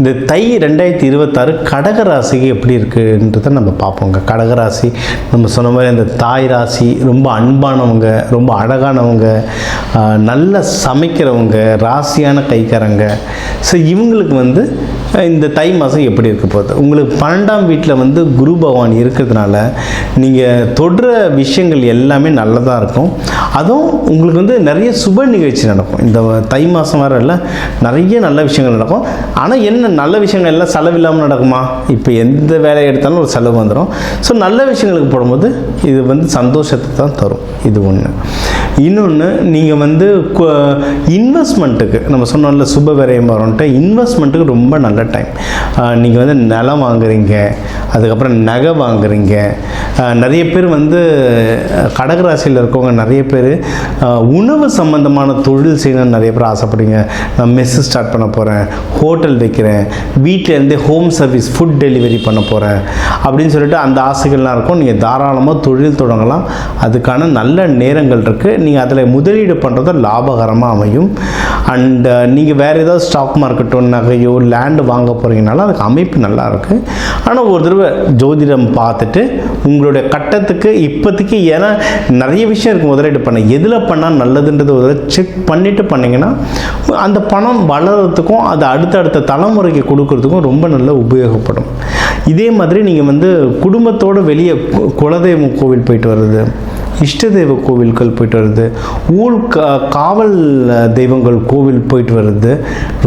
இந்த தை 2026 கடகராசிக்கு எப்படி இருக்குன்றதை நம்ம பார்ப்போங்க. கடகராசி நம்ம சொன்ன மாதிரி அந்த தாய் ராசி, ரொம்ப அன்பானவங்க, ரொம்ப அழகானவங்க, நல்ல சமைக்கிறவங்க, ராசியான கைக்காரங்க. ஸோ இவங்களுக்கு வந்து இந்த தை மாதம் எப்படி இருக்க போகுது? உங்களுக்கு 12ஆம் வீட்டில் குரு பகவான் இருக்கிறதுனால நீங்கள் தொடுற விஷயங்கள் எல்லாமே நல்லதாக இருக்கும். அதுவும் உங்களுக்கு நிறைய சுப நிகழ்ச்சி நடக்கும். இந்த தை மாதம் வரல நிறைய நல்ல விஷயங்கள் நடக்கும். ஆனால் என்ன நல்ல விஷயங்கள் எல்லாம் செலவில்லாமல் நடக்குமா? இப்போ எந்த வேலையை எடுத்தாலும் ஒரு செலவு வந்துடும். ஸோ நல்ல விஷயங்களுக்கு போடும்போது இது சந்தோஷத்தை தான் தரும். இது ஒன்று. இன்னொன்று, நீங்கள் இன்வெஸ்ட்மெண்ட்டுக்கு நம்ம சொன்னோம்ல சுப விரயம் வரும்ன்ட்டு, இன்வெஸ்ட்மெண்ட்டுக்கு ரொம்ப நல்ல டைம். நீங்கள் நிலம் வாங்குறீங்க, அதுக்கப்புறம் நகை வாங்குறீங்க. நிறைய பேர் கடகராசியில் இருக்கவங்க நிறைய பேர் உணவு சம்பந்தமான தொழில் செய்யணும்னு நிறைய பேர் ஆசைப்படுங்க. நான் மெஸ்ஸு ஸ்டார்ட் பண்ண போகிறேன், ஹோட்டல் வைக்கிறேன், வீட்டிலேருந்தே ஹோம் சர்வீஸ் ஃபுட் டெலிவரி பண்ண போகிறேன் அப்படின்னு சொல்லிட்டு அந்த ஆசைகள்லாம் இருக்கும். நீங்கள் தாராளமாக தொழில் தொடங்கலாம். அதுக்கான நல்ல நேரங்கள் இருக்குது. நீங்கள் அதில் முதலீடு பண்ணுறது லாபகரமாக அமையும். அண்ட் நீங்கள் வேறு ஏதாவது ஸ்டாக் மார்க்கெட்டோ நகையோ லேண்டு வாங்க போகிறீங்கனாலும் அதுக்கு அமைப்பு நல்லா இருக்குது. ஆனால் ஒரு தடவை ஜோதிடம் பார்த்துட்டு உங்களுடைய கட்டத்துக்கு இப்போதைக்கு, ஏன்னா நிறைய விஷயம் இருக்குது முதலீடு பண்ண, எதில் பண்ணால் நல்லதுன்றது ஒரு செக் பண்ணிவிட்டு பண்ணிங்கன்னா அந்த பணம் வளர்கிறதுக்கும் அது அடுத்தடுத்த தலைமுறைக்கு கொடுக்கறதுக்கும் ரொம்ப நல்ல உபயோகப்படும். இதே மாதிரி நீங்கள் குடும்பத்தோடு வெளியே குலதெய்வம் கோவில் போயிட்டு வர்றது, இஷ்ட தெய்வ கோவில்கள் போயிட்டு வருது, காவல் தெய்வங்கள் கோவில் போயிட்டு வருது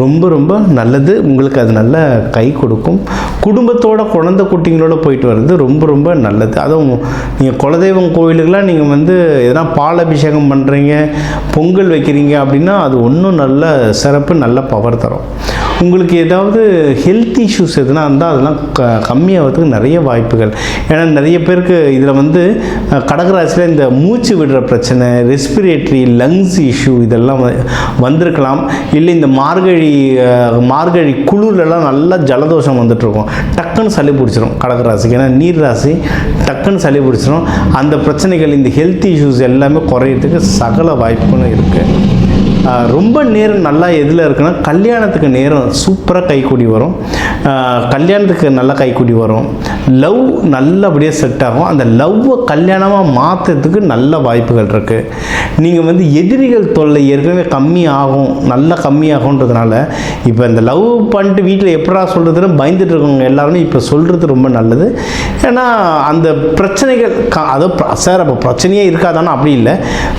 ரொம்ப ரொம்ப நல்லது. உங்களுக்கு அது நல்ல கை கொடுக்கும். குடும்பத்தோட குழந்தை குட்டிங்களோட போயிட்டு வர்றது ரொம்ப ரொம்ப நல்லது. அதுவும் நீங்கள் குலதெய்வம் கோவிலுக்கெலாம் நீங்கள் எதனா பால் அபிஷேகம் பண்ணுறீங்க, பொங்கல் வைக்கிறீங்க அப்படின்னா அது ஒன்றும் நல்ல சிறப்பு, நல்ல பவர் தரும். உங்களுக்கு ஏதாவது ஹெல்த் இஷ்யூஸ் எதுனா இருந்தால் அதெல்லாம் கம்மியாகிறதுக்கு நிறைய வாய்ப்புகள். ஏன்னா நிறைய பேருக்கு இதில் கடகராசியில் இந்த மூச்சு விடுற பிரச்சனை, ரெஸ்பிரேட்டரி லங்ஸ் இஷ்யூ இதெல்லாம் வந்திருக்கலாம். இல்லை இந்த மார்கழி குளிர்லாம் நல்லா ஜலதோஷம் வந்துட்டுருக்கும், டக்குன்னு சளி பிடிச்சிரும் கடகராசிக்கு. ஏன்னா நீர் ராசி, டக்குன்னு சளி பிடிச்சிரும். அந்த பிரச்சனைகள், இந்த ஹெல்த் இஷ்யூஸ் எல்லாமே குறையிறதுக்கு சகல வாய்ப்புகளும் இருக்குது. ரொம்ப நேரம் நல்லா எதில் இருக்குன்னா கல்யாணத்துக்கு நேரம் சூப்பராக கைக்கூடி வரும். கல்யாணத்துக்கு நல்லா கைக்கூடி வரும். லவ் நல்லபடியாக செட் ஆகும். அந்த லவ்வை கல்யாணமாக மாற்றுறதுக்கு நல்ல வாய்ப்புகள் இருக்குது. நீங்கள் எதிரிகள் தொல்லை ஏற்கனவே கம்மியாகும், நல்லா கம்மியாகுன்றதுனால இப்போ இந்த லவ் பண்ணிட்டு வீட்டில் எப்படா சொல்கிறதுன்னு பயந்துட்டு இருக்கவங்க எல்லாருமே இப்போ சொல்கிறது ரொம்ப நல்லது. ஏன்னா அந்த பிரச்சனைகள் சார் அப்போ பிரச்சனையே இருக்காதானே, அப்படி இல்லை,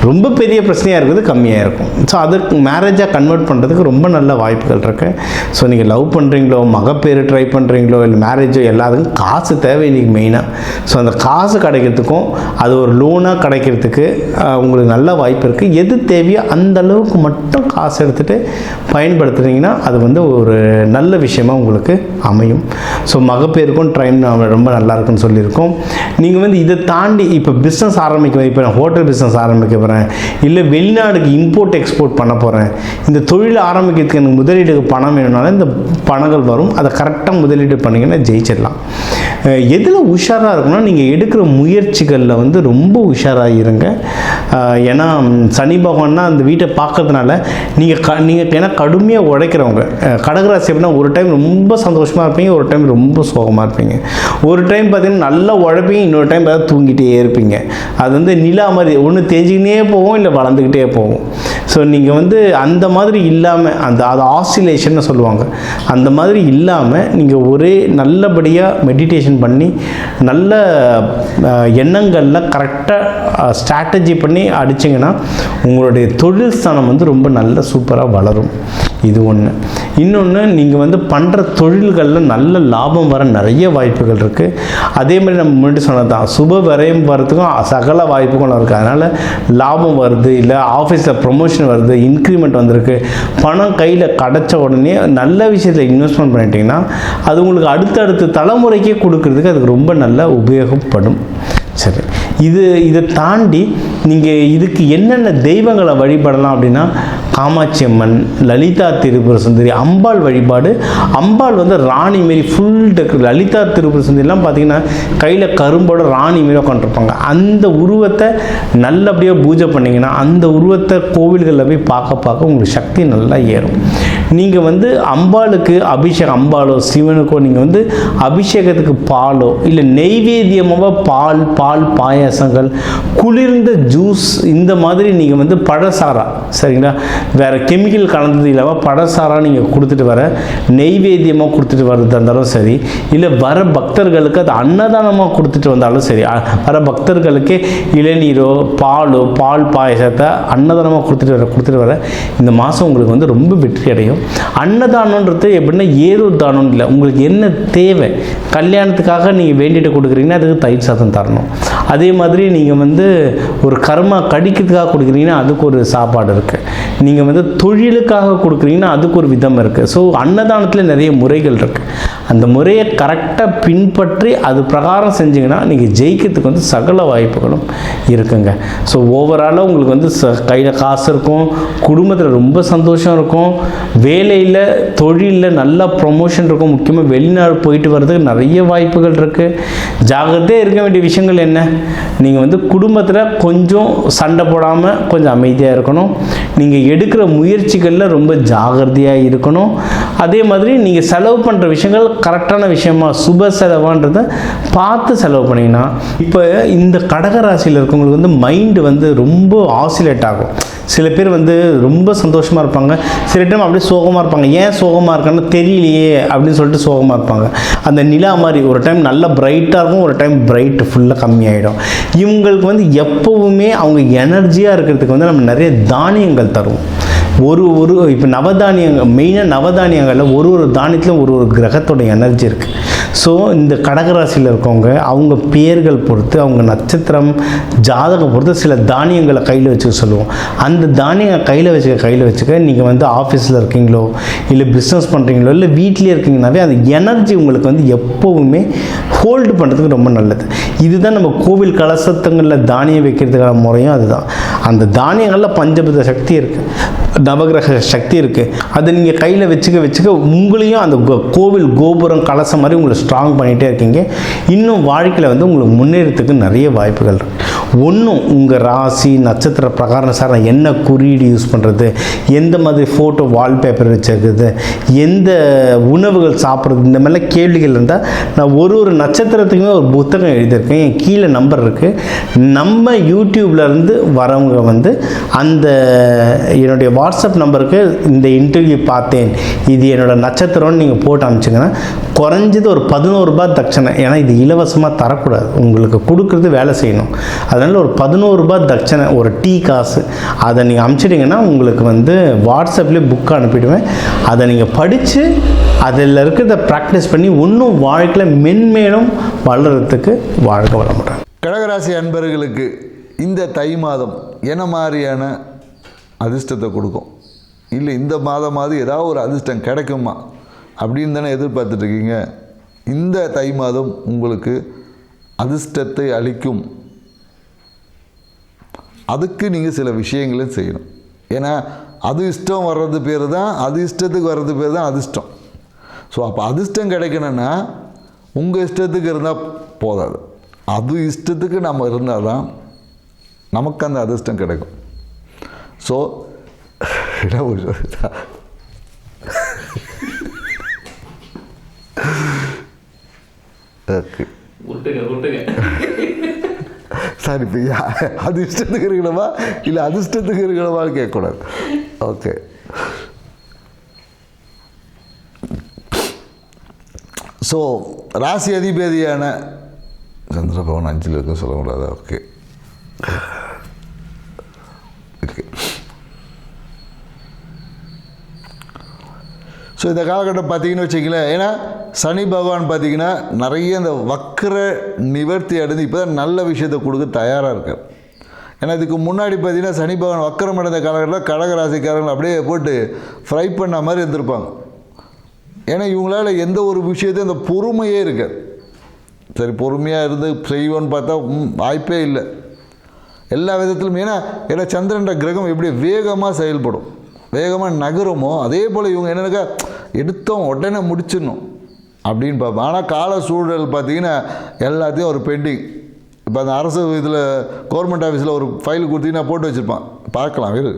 ரொம்ப பெரிய பிரச்சனையாக இருக்குது கம்மியாக இருக்கும். ஸோ அதுக்கு மேரேஜாக கன்வெர்ட் பண்ணுறதுக்கு ரொம்ப நல்ல வாய்ப்புகள் இருக்குது. ஸோ நீங்கள் லவ் பண்ணுறீங்களோ, மகப்பேறு ட்ரை பண்ணுறீங்களோ, இல்லை மேரேஜோ, எல்லாத்துக்கும் காசு தேவை இன்றைக்கி மெயினாக. ஸோ அந்த காசு கிடைக்கிறதுக்கும் அது ஒரு லோனாக கிடைக்கிறதுக்கு உங்களுக்கு நல்ல வாய்ப்பு இருக்குது. எது தேவையோ அந்த அளவுக்கு மட்டும் காசு எடுத்துகிட்டு பயன்படுத்துனீங்கன்னா அது ஒரு நல்ல விஷயமாக உங்களுக்கு அமையும். ஸோ மகப்பேருக்கும் ட்ரைன் ரொம்ப நல்லா இருக்குன்னு சொல்லியிருக்கோம். நீங்கள் இதை தாண்டி இப்போ பிஸ்னஸ் ஆரம்பிக்க, இப்போ நான் ஹோட்டல் பிஸ்னஸ் ஆரம்பிக்க போகிறேன், இல்லை வெளிநாடுக்கு இம்போர்ட் எக்ஸ்போர்ட் பண்ண போகிறேன், இந்த தொழில் ஆரம்பிக்கிறதுக்கு எனக்கு முதலீடுக்கு பணம் வேணும்னாலும் இந்த பணங்கள் வரும். அதை கரெக்டாக முதலீடு பண்ணிங்கன்னா ஜெயிச்சிடலாம். எதில் உஷாராக இருக்குன்னா நீங்கள் எடுக்கிற முயற்சிகளில் ரொம்ப உஷாராக இருங்க. ஏன்னா சனி பகவான்னா அந்த வீட்டை பார்க்கறதுனால நீங்கள் ஏன்னா கடுமையாக உழைக்கிறவங்க கடகராசி அப்படின்னா ஒரு டைம் ரொம்ப சந்தோஷமாக இருப்பீங்க, ஒரு டைம் ரொம்ப சோகமாக இருப்பீங்க, ஒரு டைம் பார்த்தீங்கன்னா நல்லா உழைப்பீங்க, இன்னொரு டைம் பார்த்தா தூங்கிட்டே இருப்பீங்க. அது நிலா மாதிரி ஒன்று தேஞ்சிக்கிட்டே போகும், இல்லை வளர்ந்துக்கிட்டே போகும். ஸோ நீங்கள் அந்த மாதிரி இல்லாமல் அது ஆசிலேஷன்னு சொல்லுவாங்க, அந்த மாதிரி இல்லாமல் நீங்கள் ஒரே நல்லபடியாக மெடிடேஷன் பண்ணி நல்ல எண்ணங்களில் கரெக்டாக ஸ்ட்ராட்டஜி பண்ணி அடிச்சிங்கன்னா உங்களுடைய தொழில் ஸ்தானம் ரொம்ப நல்ல சூப்பராக வளரும். இது ஒன்று. இன்னொன்று, நீங்கள் பண்ணுற தொழில்களில் நல்ல லாபம் வர நிறைய வாய்ப்புகள் இருக்குது. அதே மாதிரி நம்ம முன்னாடி சொன்னது தான், சுப விரயம் வரத்துக்கும் சகல வாய்ப்புகளும் இருக்குது. அதனால் லாபம் வருது, இல்லை ஆஃபீஸில் ப்ரொமோஷன் வருது, இன்க்ரிமெண்ட் வந்திருக்கு, பணம் கையில் கிடச்ச உடனே நல்ல விஷயத்தில் இன்வெஸ்ட்மெண்ட் பண்ணிட்டீங்கன்னா அது உங்களுக்கு அடுத்தடுத்த தலைமுறைக்கே கொடுக்கறதுக்கு அதுக்கு ரொம்ப நல்ல உபயோகப்படும். சரி, இதை தாண்டி நீங்கள் இதுக்கு என்னென்ன தெய்வங்களை வழிபடலாம் அப்படின்னா காமாட்சி அம்மன், லலிதா திரிபுர சுந்தரி, அம்பாள் வழிபாடு. அம்பாள் வந்து ராணி மாரி ஃபுல் டெக்கு. லலிதா திரிபுர சுந்தரிலாம் பார்த்தீங்கன்னா கையில் கரும்போட ராணி மாரி உட்காந்துருப்பாங்க. அந்த உருவத்தை நல்லபடியாக பூஜை பண்ணிங்கன்னா அந்த உருவத்தை கோவில்களில் போய் பார்க்க உங்களுக்கு சக்தி நல்லா ஏறும். நீங்கள் வந்து அம்பாளுக்கு அபிஷேகம், அம்பாளோ சிவனுக்கோ நீங்கள் வந்து அபிஷேகத்துக்கு பாலோ இல்லை நெய்வேத்தியமாக பால் பாயாசங்கள், குளிர்ந்த ஜூஸ், இந்த மாதிரி நீங்கள் வந்து பழசாரா, சரிங்களா, வேறு கெமிக்கல் கலந்தது இல்லாமல் பழசாரா நீங்கள் கொடுத்துட்டு வர, நெய்வேத்தியமாக கொடுத்துட்டு வர்றதா இருந்தாலும் சரி, இல்லை வர பக்தர்களுக்கு அது அன்னதானமாக கொடுத்துட்டு வந்தாலும் சரி, வர பக்தர்களுக்கே இளநீரோ பால் பாயசத்தை அன்னதானமாக கொடுத்துட்டு வர இந்த மாதம் உங்களுக்கு வந்து ரொம்ப வெற்றி அடையும். அன்னதானன்றது எப்படின்னா ஏதோ தானம் இல்லை, உங்களுக்கு என்ன தேவை, கல்யாணத்துக்காக நீங்கள் வேண்டிட்டு கொடுக்குறீங்கன்னா அதுக்கு தயிர் சாதம் தரணும். அதே மாதிரி நீங்கள் வந்து ஒரு கர்மா கடிக்கிறதுக்காக கொடுக்குறீங்கன்னா அதுக்கு ஒரு சாப்பாடு இருக்குது. நீங்கள் வந்து தொழிலுக்காக கொடுக்குறீங்கன்னா அதுக்கு ஒரு விதம் இருக்குது. ஸோ அன்னதானத்தில் நிறைய முறைகள் இருக்குது. அந்த முறையை கரெக்டாக பின்பற்றி அது பிரகாரம் செஞ்சிங்கன்னா நீங்கள் ஜெயிக்கிறதுக்கு வந்து சகல வாய்ப்புகளும் இருக்குங்க. ஸோ ஓவராலாக உங்களுக்கு வந்து கையில் காசு இருக்கும், குடும்பத்தில் ரொம்ப சந்தோஷம் இருக்கும், வேலையில் தொழிலில் நல்லா ப்ரொமோஷன் இருக்கும். முக்கியமாக வெளிநாடு போயிட்டு வர்றதுக்கு நிறைய வாய்ப்புகள் இருக்குது. ஜாகிரதையாக இருக்க வேண்டிய விஷயங்கள் என்ன, நீங்கள் வந்து குடும்பத்தில் கொஞ்சம் சண்டை போடாமல் கொஞ்சம் அமைதியாக இருக்கணும். நீங்கள் எடுக்கிற முயற்சிகளில் ரொம்ப ஜாகிரதையாக இருக்கணும். அதே மாதிரி நீங்கள் செலவு பண்ணுற விஷயங்கள் கரெக்டான விஷயமா சுப செலவான்றதை பார்த்து செலவு பண்ணிங்கன்னா, இப்போ இந்த கடகராசியில் இருக்கவங்களுக்கு வந்து மைண்டு வந்து ரொம்ப ஆசிலேட் ஆகும். சில பேர் வந்து ரொம்ப சந்தோஷமாக இருப்பாங்க, சில டைம் அப்படியே சோகமாக இருப்பாங்க. ஏன் சோகமாக இருக்கான்னு தெரியலையே அப்படின்னு சொல்லிட்டு சோகமாக இருப்பாங்க. அந்த நிலா மாதிரி ஒரு டைம் நல்லா பிரைட்டாக இருக்கும், ஒரு டைம் பிரைட் ஃபுல்லாக கம்மியாயிடும். இவங்களுக்கு வந்து எப்போவுமே அவங்க எனர்ஜியாக இருக்கிறதுக்கு வந்து நம்ம நிறைய தானியங்கள் தருவோம். இப்போ நவதானியங்கள், மெயினாக நவதானியங்களில் ஒரு தானியத்திலும் ஒரு கிரகத்தோட எனர்ஜி இருக்குது. ஸோ இந்த கடகராசியில் இருக்கவங்க அவங்க பேர்கள் பொறுத்து, அவங்க நட்சத்திரம் ஜாதகம் பொறுத்து சில தானியங்களை கையில் வச்சுக்க சொல்லுவோம். அந்த தானியங்கள் கையில் வச்சுக்க நீங்கள் வந்து ஆஃபீஸில் இருக்கீங்களோ இல்லை பிஸ்னஸ் பண்ணுறீங்களோ இல்லை வீட்டிலே இருக்கீங்கன்னாவே அந்த எனர்ஜி உங்களுக்கு வந்து எப்போவுமே ஹோல்டு பண்ணுறதுக்கு ரொம்ப நல்லது. இதுதான் நம்ம கோவில் கலசத்தங்களில் தானியம் வைக்கிறதுக்கான முறையும் அதுதான். அந்த தானியங்களில் பஞ்சபூத சக்தி இருக்குது, நவகிரக சக்தி இருக்குது. அதை நீங்கள் கையில் வச்சுக்க உங்களையும் அந்த கோவில் கோபுரம் கலசம் மாதிரி உங்களை ஸ்ட்ராங் பண்ணிகிட்டே இருக்கீங்க. இன்னும் வாழ்க்கையில் வந்து உங்களுக்கு முன்னேறத்துக்கு நிறைய வாய்ப்புகள் இருக்குது. ஒன்றும் உங்கள் ராசி நட்சத்திர பிரகாரம் சார் நான் என்ன குறியீடு யூஸ் பண்ணுறது, எந்த மாதிரி ஃபோட்டோ வால்பேப்பர் வச்சுருக்குது, எந்த உணவுகள் சாப்பிட்றது, இந்த மாதிரிலாம் கேள்விகள் இருந்தால் நான் ஒரு நட்சத்திரத்துக்குமே ஒரு புத்தகம் எழுதியிருக்கேன். என் கீழே நம்பர் இருக்குது. நம்ம யூடியூப்லேருந்து வரவங்க வந்து அந்த என்னுடைய வாட்ஸ்அப் நம்பருக்கு இந்த இன்டர்வியூ பார்த்தேன், இது என்னோடய நட்சத்திரம்னு நீங்கள் போட்டு அனுப்பிச்சிங்கன்னா குறைஞ்சது ஒரு 11 ரூபாய் தட்சணை. ஏன்னா இது இலவசமாக தரக்கூடாது, உங்களுக்கு கொடுக்குறது வேலை செய்யணும். அதனால் ஒரு 11 ரூபாய் தட்சணை, ஒரு டீ காசு, அதை நீங்கள் அனுப்பிச்சிட்டிங்கன்னா உங்களுக்கு வந்து வாட்ஸ்அப்லேயே புக் அனுப்பிடுவேன். அதை நீங்கள் படித்து அதில் இருக்கிறத ப்ராக்டிஸ் பண்ணி இன்னும் வாழ்க்கையில் மென்மேலும் வளர்கிறதுக்கு வாழ்க வளமுடன். கடகராசி அன்பர்களுக்கு இந்த தை மாதம் என்ன மாதிரியான அதிர்ஷ்டத்தை கொடுக்கும், இல்லை இந்த மாதமாவது ஏதாவது ஒரு அதிர்ஷ்டம் கிடைக்குமா அப்படின்னு தானே எதிர்பார்த்துட்ருக்கீங்க. இந்த தை மாதம் உங்களுக்கு அதிர்ஷ்டத்தை அளிக்கும். அதுக்கு நீங்கள் சில விஷயங்களும் செய்யணும். ஏன்னா அது இஷ்டம் வர்றது பேர் தான், அது இஷ்டத்துக்கு வர்றது பேர் தான் அதிர்ஷ்டம். ஸோ அப்போ அதிர்ஷ்டம் கிடைக்கணும்னா உங்கள் இஷ்டத்துக்கு இருந்தால் போதாது, அது இஷ்டத்துக்கு நம்ம இருந்தால் தான் நமக்கு அந்த அதிர்ஷ்டம் கிடைக்கும். ஸோ சார் இப்போ அது இஷ்டத்துக்கு இருக்கணுமா இல்லை அதிர்ஷ்டத்துக்கு இருக்கணுமான்னு கேட்கக்கூடாது. ஓகே, ஸோ ராசி அதிபதியான சந்திரபவன் 5ல் இருக்க சொல்லக்கூடாது. ஓகே ஓகே, ஸோ இந்த காலகட்டம் பார்த்தீங்கன்னு வச்சிங்களேன், ஏன்னா சனி பகவான் பார்த்திங்கன்னா நிறைய இந்த வக்கர நிவர்த்தி அடைந்து இப்போ தான் நல்ல விஷயத்தை கொடுக்க தயாராக இருக்கார். ஏன்னா இதுக்கு முன்னாடி பார்த்திங்கன்னா சனி பகவான் வக்கரம் அடைந்த காலகட்டத்தில் கடகராசிக்காரங்களை அப்படியே போட்டு ஃப்ரை பண்ண மாதிரி இருந்திருப்பாங்க. ஏன்னா இவங்களால் எந்த ஒரு விஷயத்தையும் அந்த பொறுமையே இருக்காது. சரி பொறுமையாக இருந்து செய்வோன்னு பார்த்தா வாய்ப்பே இல்லை. எல்லா விதத்திலும். ஏன்னா சந்திரன்ற கிரகம் எப்படி வேகமாக செயல்படும், வேகமாக நகருமோ அதே போல் இவங்க என்னென்னாக்கா எடுத்தோம் உடனே முடிச்சிடணும் அப்படின்னு பார்ப்போம். ஆனால் கால சூழல் பார்த்திங்கன்னா எல்லாத்தையும் ஒரு பெண்டிங். இப்போ அந்த அரசு இதில் கவர்மெண்ட் ஆஃபீஸில் ஒரு ஃபைல் கொடுத்தீங்கன்னா போட்டு வச்சுருப்பான், பார்க்கலாம் வேறு.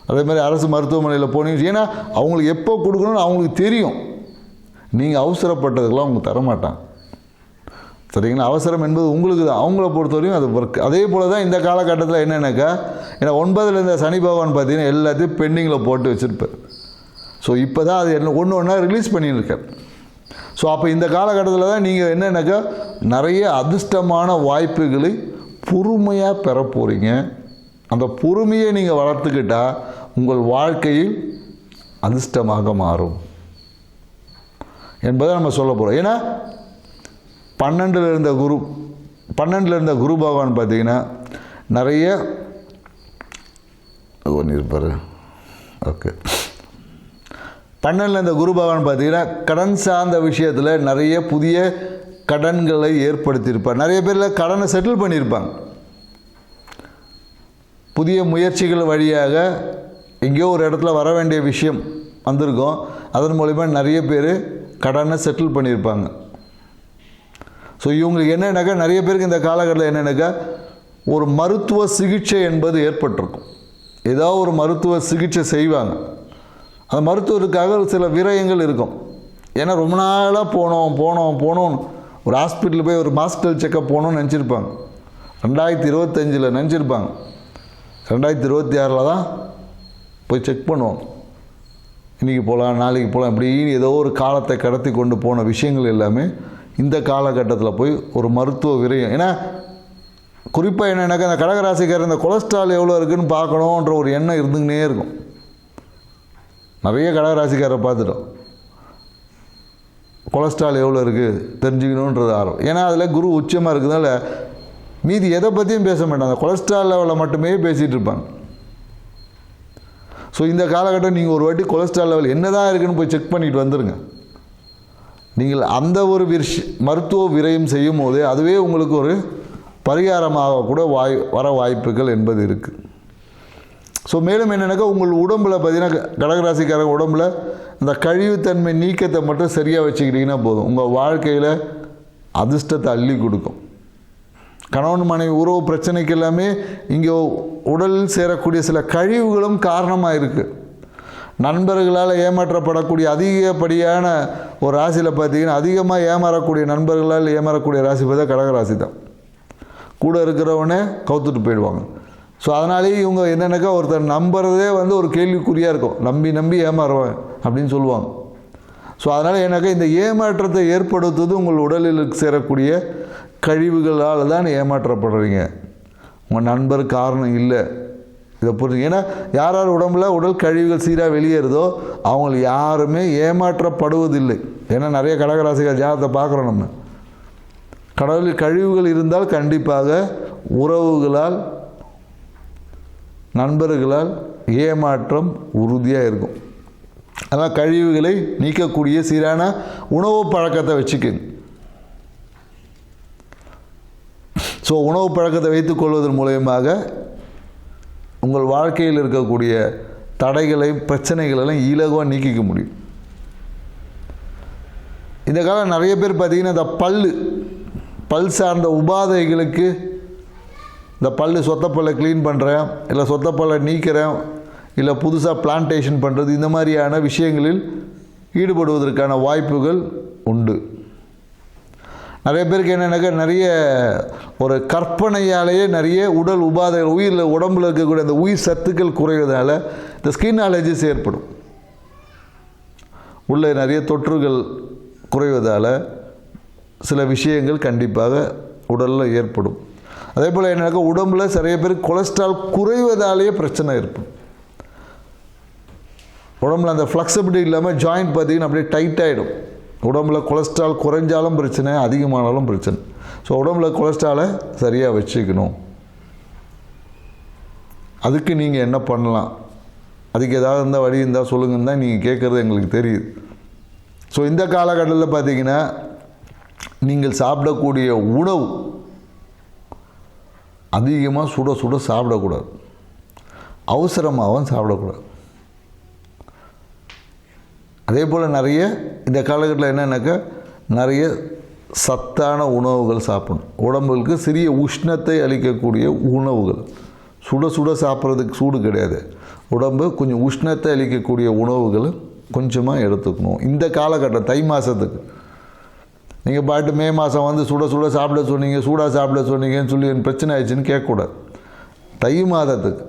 அதே மாதிரி அரசு மருத்துவமனையில் போனீங்க, ஏன்னா அவங்களுக்கு எப்போ கொடுக்கணும்னு அவங்களுக்கு தெரியும். நீங்கள் அவசரப்பட்டதுக்கெல்லாம் அவங்க தரமாட்டாங்க, சரிங்களா? அவசரம் என்பது உங்களுக்கு தான், அவங்கள பொறுத்தவரையும் அது ஒர்க். அதே போல் தான் இந்த காலகட்டத்தில் என்னென்னாக்கா, ஏன்னா 9ல் இருந்த சனி பகவான் பார்த்தீங்கன்னா எல்லாத்தையும் பெண்டிங்கில் போட்டு வச்சுருப்பார். ஸோ இப்போ தான் அது என்ன ஒன்று ஒன்றா ரிலீஸ் பண்ணியிருக்கார். ஸோ அப்போ இந்த காலகட்டத்தில் தான் நீங்கள் என்னென்னாக்கா நிறைய அதிர்ஷ்டமான வாய்ப்புகளை பொறுமையாக பெற போகிறீங்க. அந்த பொறுமையை நீங்கள் வளர்த்துக்கிட்டால் உங்கள் வாழ்க்கையில் அதிர்ஷ்டமாக மாறும் என்பதை நம்ம சொல்ல போகிறோம். ஏன்னா 12ல் இருந்த குரு பகவான் பார்த்தீங்கன்னா நிறைய ஒன்று இருப்பார். ஓகே, 12ல் இருந்த குரு பகவான் பார்த்தீங்கன்னா கடன் சார்ந்த விஷயத்தில் நிறைய புதிய கடன்களை ஏற்படுத்தியிருப்பார். நிறைய பேரில் கடனை செட்டில் பண்ணியிருப்பாங்க. புதிய முயற்சிகள் வழியாக எங்கேயோ ஒரு இடத்துல வர வேண்டிய விஷயம் வந்திருக்கும், அதன் மூலிமா நிறைய பேர் கடனை செட்டில் பண்ணியிருப்பாங்க. ஸோ இவங்களுக்கு என்னென்னாக்கா நிறைய பேருக்கு இந்த காலகட்டத்தில் என்னென்னாக்கா ஒரு மருத்துவ சிகிச்சை என்பது ஏற்பட்டிருக்கும். ஏதாவது ஒரு மருத்துவ சிகிச்சை செய்வாங்க, அந்த மருத்துவருக்காக சில விரயங்கள் இருக்கும். ஏன்னா ரொம்ப நாளாக போனோம் ஒரு ஹாஸ்பிட்டலில் போய் ஒரு மாஸ்டர் செக்கப் போகணும்னு நினச்சிருப்பாங்க. 2025 நினச்சிருப்பாங்க, 2026 தான் போய் செக் பண்ணுவோம். இன்றைக்கி போகலாம், நாளைக்கு போகலாம், இப்படின்னு ஏதோ ஒரு காலத்தை கடத்தி கொண்டு போன விஷயங்கள் எல்லாமே இந்த காலகட்டத்தில் போய் ஒரு மருத்துவ விரயம். ஏன்னா குறிப்பாக என்னென்னாக்கா அந்த கடகராசிக்காரர் இந்த கொலஸ்ட்ரால் எவ்வளோ இருக்குதுன்னு பார்க்கணுன்ற ஒரு எண்ணம் இருந்துக்கினே இருக்கும். நிறைய கடகராசிக்காரரை பார்த்துட்டோம், கொலஸ்ட்ரால் எவ்வளோ இருக்குது தெரிஞ்சுக்கணுன்றது ஆர்வம். ஏன்னா அதில் குரு உச்சமாக இருக்கிறதுனால மீதி எதை பற்றியும் பேச மாட்டாங்க, அந்த கொலஸ்ட்ரால் லெவலில் மட்டுமே பேசிகிட்டு இருப்பாங்க. ஸோ இந்த காலகட்டம் நீங்கள் ஒரு வாட்டி கொலஸ்ட்ரால் லெவல் என்ன தான் இருக்குதுன்னு போய் செக் பண்ணிட்டு வந்துடுங்க. நீங்கள் அந்த ஒரு மருத்துவ விரயம் செய்யும் போதே அதுவே உங்களுக்கு ஒரு பரிகாரமாக கூட வர வாய்ப்புகள் என்பது இருக்குது. ஸோ மேலும் என்னென்னாக்கா உங்கள் உடம்பில் பார்த்தீங்கன்னா கடகராசிக்காரங்க உடம்பில் இந்த கழிவுத்தன்மை நீக்கத்தை மட்டும் சரியாக வச்சுக்கிட்டிங்கன்னா போதும், உங்கள் வாழ்க்கையில் அதிர்ஷ்டத்தை அள்ளி கொடுக்கும். கணவன் மனைவி உறவு பிரச்சனைக்கு எல்லாமே இங்கே உடலில் சேரக்கூடிய சில கழிவுகளும் காரணமாக இருக்குது. நண்பர்களால் ஏமாற்றப்படக்கூடிய அதிகப்படியான ஒரு ராசியில் பார்த்தீங்கன்னா அதிகமாக ஏமாறக்கூடிய நண்பர்களால் ஏமாறக்கூடிய ராசி பார்த்தா கடகராசி தான். கூட இருக்கிறவனே கவுத்துட்டு போயிடுவாங்க. ஸோ அதனாலேயே இவங்க என்னென்னாக்கா ஒருத்தர் நம்புறதே ஒரு கேள்விக்குறியாக இருக்கும், நம்பி ஏமாறுவேன் அப்படின்னு சொல்லுவாங்க. ஸோ அதனால் என்னக்கா இந்த ஏமாற்றத்தை ஏற்படுத்துவது உங்கள் உடலில் சேரக்கூடிய கழிவுகளால் தான் ஏமாற்றப்படுறீங்க, உங்கள் நண்பர் காரணம் இல்லை. இதை புரிஞ்சுங்க. ஏன்னா யார் உடம்புல உடல் கழிவுகள் சீராக வெளியேறுதோ அவங்க யாருமே ஏமாற்றப்படுவதில்லை. ஏன்னா நிறைய கடகராசிகள் ஜாதகத்தை பார்க்குறோம் நம்ம. கடவுளில் கழிவுகள் இருந்தால் கண்டிப்பாக உறவுகளால் நண்பர்களால் ஏமாற்றம் உறுதியாக இருக்கும். அதனால் கழிவுகளை நீக்கக்கூடிய சீரான உணவு பழக்கத்தை வச்சுக்கோங்க. ஸோ உணவு பழக்கத்தை வைத்துக்கொள்வதன் மூலயமாக உங்கள் வாழ்க்கையில் இருக்கக்கூடிய தடைகளை பிரச்சனைகளெல்லாம் இலகுவாக நீக்கிக்க முடியும். இந்த காலம் நிறைய பேர் பார்த்திங்கன்னா இந்த பல் சார்ந்த உபாதைகளுக்கு இந்த சொத்தப்பல்லை க்ளீன் பண்ணுறேன், இல்லை சொத்தப்பல்லை நீக்கிறேன், இல்லை புதுசாக பிளான்டேஷன் பண்ணுறது, இந்த மாதிரியான விஷயங்களில் ஈடுபடுவதற்கான வாய்ப்புகள் உண்டு. நிறைய பேருக்கு என்னென்னாக்கா நிறைய ஒரு கற்பனையாலேயே நிறைய உடல் உபாதைகள் உடம்பில் இருக்கக்கூடிய அந்த உயிர் சத்துக்கள் குறைவதால் இந்த ஸ்கின் அலர்ஜிஸ் ஏற்படும். உள்ளே நிறைய தொற்றுகள் குறைவதால் சில விஷயங்கள் கண்டிப்பாக உடலில் ஏற்படும். அதே போல் என்னன்னாக்கா உடம்பில் நிறைய பேருக்கு கொலஸ்ட்ரால் குறைவதாலேயே பிரச்சனை ஏற்படும். உடம்புல அந்த ஃப்ளெக்சிபிலிட்டி இல்லாமல் ஜாயிண்ட் பார்த்திங்கன்னா அப்படியே டைட் ஆகிடும். உடம்பில் கொலஸ்ட்ரால் குறைஞ்சாலும் பிரச்சனை, அதிகமானாலும் பிரச்சனை. ஸோ உடம்பில் கொலஸ்ட்ராலை சரியாக வச்சுக்கணும். அதுக்கு நீங்கள் என்ன பண்ணலாம், அதுக்கு ஏதாவது இருந்தால் வழி இருந்தால் சொல்லுங்கன்னு தான் நீங்கள் கேட்குறது எங்களுக்கு தெரியுது. ஸோ இந்த காலகட்டத்தில் பார்த்திங்கன்னா நீங்கள் சாப்பிடக்கூடிய உணவு அதிகமாக சுட சுட சாப்பிடக்கூடாது, அவசரமாகவும் சாப்பிடக்கூடாது. அதே போல் நிறைய இந்த காலகட்டத்தில் என்னென்னாக்கா நிறைய சத்தான உணவுகள் சாப்பிடணும். உடம்புக்கு சிறிய உஷ்ணத்தை அளிக்கக்கூடிய உணவுகள், சுட சுட சாப்பிட்றதுக்கு சூடு கிடையாது, உடம்பு கொஞ்சம் உஷ்ணத்தை அளிக்கக்கூடிய உணவுகள் கொஞ்சமாக எடுத்துக்கணும். இந்த காலகட்டம் தை மாதத்துக்கு நீங்கள் பாட்டு மே மாதம் வந்து சுட சுட சாப்பிட சொன்னீங்க, சூடாக சாப்பிட சொன்னீங்கன்னு சொல்லி எனக்கு பிரச்சனை ஆயிடுச்சுன்னு கேட்கக்கூடாது. தை மாதத்துக்கு.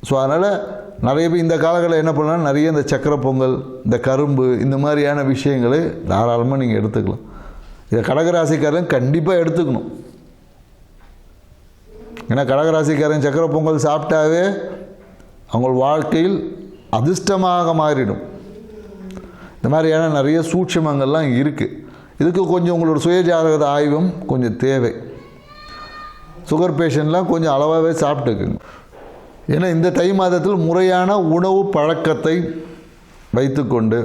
ஸோ அதனால் நிறைய பேர் இந்த காலங்களில் என்ன பண்ணலாம், நிறைய இந்த சக்கரை பொங்கல், இந்த கரும்பு, இந்த மாதிரியான விஷயங்களை தாராளமாக நீங்கள் எடுத்துக்கலாம். இதை கடகராசிக்காரன் கண்டிப்பாக எடுத்துக்கணும். ஏன்னா கடகராசிக்காரன் சக்கரை பொங்கல் சாப்பிட்டாவே அவங்க வாழ்க்கையில் அதிர்ஷ்டமாக மாறிடும். இந்த மாதிரியான நிறைய சூட்சமங்கள்லாம் இருக்குது. இதுக்கு கொஞ்சம் உங்களோட சுயஜாதக ஆய்வும் கொஞ்சம் தேவை. சுகர் பேஷண்ட்லாம் கொஞ்சம் அளவாகவே சாப்பிட்டுக்குங்க. ஏன்னா இந்த தை மாதத்தில் முறையான உணவு பழக்கத்தை வைத்துக்கொண்டு,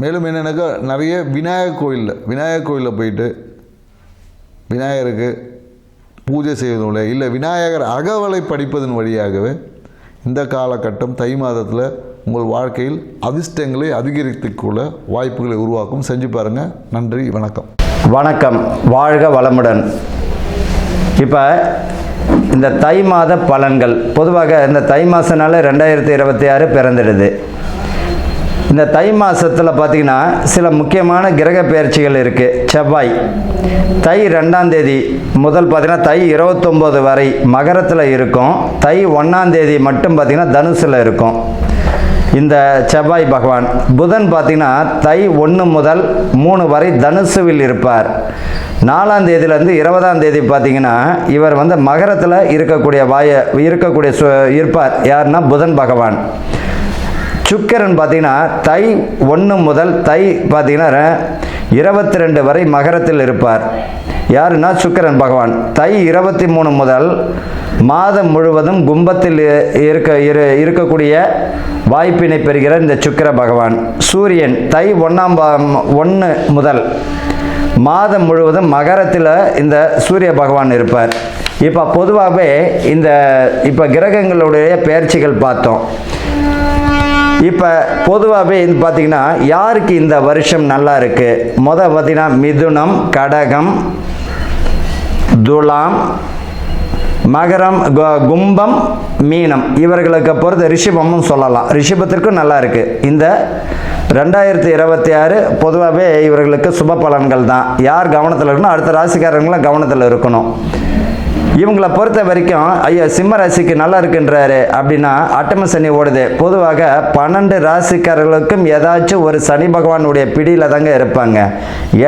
மேலும் என்னென்னாக்கா நிறைய விநாயகர் கோயிலில் போயிட்டு விநாயகருக்கு பூஜை செய்வதும் இல்லை விநாயகர் அகவலை படிப்பதன் வழியாகவே இந்த காலகட்டம் தை மாதத்தில் உங்கள் வாழ்க்கையில் அதிர்ஷ்டங்களை அதிகரித்துக்கொள்ள வாய்ப்புகளை உருவாக்கும். செஞ்சு பாருங்கள். நன்றி, வணக்கம். வணக்கம், வாழ்க வளமுடன். இப்போ இந்த தை மாத பலன்கள், பொதுவாக இந்த தை மாதனால 2026 பிறந்துடுது. இந்த தை மாதத்தில் பார்த்திங்கன்னா சில முக்கியமான கிரக பெயர்ச்சிகள் இருக்குது. செவ்வாய் தை 2ஆம் தேதி முதல் பார்த்திங்கன்னா தை 29 வரை மகரத்தில் இருக்கும். தை 1ஆம் தேதி மட்டும் பார்த்திங்கன்னா தனுசில் இருக்கும் இந்த செவ்வாய் பகவான். புதன் பார்த்திங்கன்னா தை 1 முதல் 3 வரை தனுசுவில் இருப்பார். 4ஆம் தேதியிலேருந்து 20ஆம் தேதி பார்த்திங்கன்னா இவர் வந்து மகரத்தில் இருப்பார். யாருன்னா புதன் பகவான். சுக்கிரன் பார்த்திங்கன்னா தை 1 முதல் தை பார்த்திங்கன்னா 22 வரை மகரத்தில் இருப்பார். யாருன்னா சுக்கிரன் பகவான். தை 23 முதல் மாதம் முழுவதும் கும்பத்தில் இருக்கக்கூடிய வாய்ப்பினை பெறுகிற இந்த சுக்கிர பகவான். சூரியன் தை 1 முதல் மாதம் முழுவதும் மகரத்தில் இந்த சூரிய பகவான் இருப்பார். இப்போ பொதுவாகவே இப்போ கிரகங்களுடைய பெயர்ச்சிகள் பார்த்தோம். இப்போ பொதுவாகவே பார்த்திங்கன்னா யாருக்கு இந்த வருஷம் நல்லா இருக்குது? பார்த்திங்கன்னா மிதுனம், கடகம், துலாம், மகரம், கும்பம், மீனம், இவர்களுக்கு பொறுத்த ரிஷபமும் சொல்லலாம். ரிஷபத்திற்கும் நல்லா இருக்குது. இந்த 2026 பொதுவாகவே இவர்களுக்கு சுப பலன்கள் தான். யார் கவனத்தில் இருக்கணும்? அடுத்த ராசிக்காரங்களும் கவனத்தில் இருக்கணும். இவங்களை பொறுத்த வரைக்கும் ஐயா சிம்ம ராசிக்கு நல்லா இருக்குன்றாரு அப்படின்னா அட்டம சனி ஓடுது. பொதுவாக 12 ராசிக்காரர்களுக்கும் ஏதாச்சும் ஒரு சனி பகவானுடைய பிடியில் தாங்க இருப்பாங்க.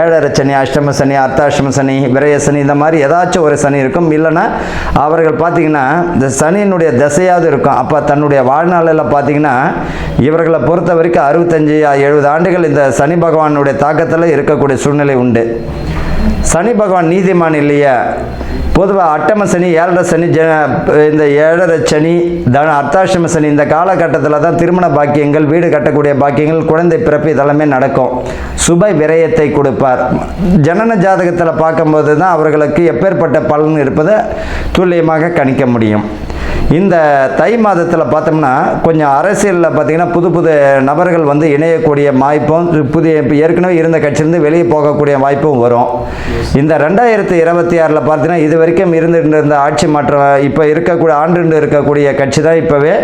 7 சனி, அஷ்டம சனி, அர்த்தாஷ்டம சனி, விரய சனி, இந்த மாதிரி ஏதாச்சும் ஒரு சனி இருக்கும். இல்லைன்னா அவர்கள் பார்த்திங்கன்னா இந்த சனியினுடைய திசையாவது இருக்கும். அப்போ தன்னுடைய வாழ்நாளில் பார்த்திங்கன்னா இவர்களை பொறுத்த வரைக்கும் 65-70 ஆண்டுகள் இந்த சனி பகவானுடைய தாக்கத்தில் இருக்கக்கூடிய சூழ்நிலை உண்டு. சனி பகவான் நீதிமான் இல்லையா? பொதுவாக அட்டம சனி, 7 சனி, இந்த 7 சனி, அர்த்தாஷ்டம சனி, இந்த காலகட்டத்தில் தான் திருமண பாக்கியங்கள், வீடு கட்டக்கூடிய பாக்கியங்கள், குழந்தை பிறப்பு இதெல்லாமே நடக்கும். சுப விரயத்தை கொடுப்பார். ஜனன ஜாதகத்தில் பார்க்கும்போது தான் அவர்களுக்கு எப்பேற்பட்ட பலன் இருப்பதை துல்லியமாக கணிக்க முடியும். இந்த தை மாதத்தில் பார்த்தோம்னா கொஞ்சம் அரசியலில் பார்த்திங்கன்னா புது நபர்கள் வந்து இணையக்கூடிய வாய்ப்பும், ஏற்கனவே இருந்த கட்சியிலிருந்து வெளியே போகக்கூடிய வாய்ப்பும் வரும். இந்த 2026 பார்த்தீங்கன்னா இது வரைக்கும் இருந்த ஆட்சி மாற்றம் இப்போ இருக்கக்கூடிய கட்சி தான் இப்போவே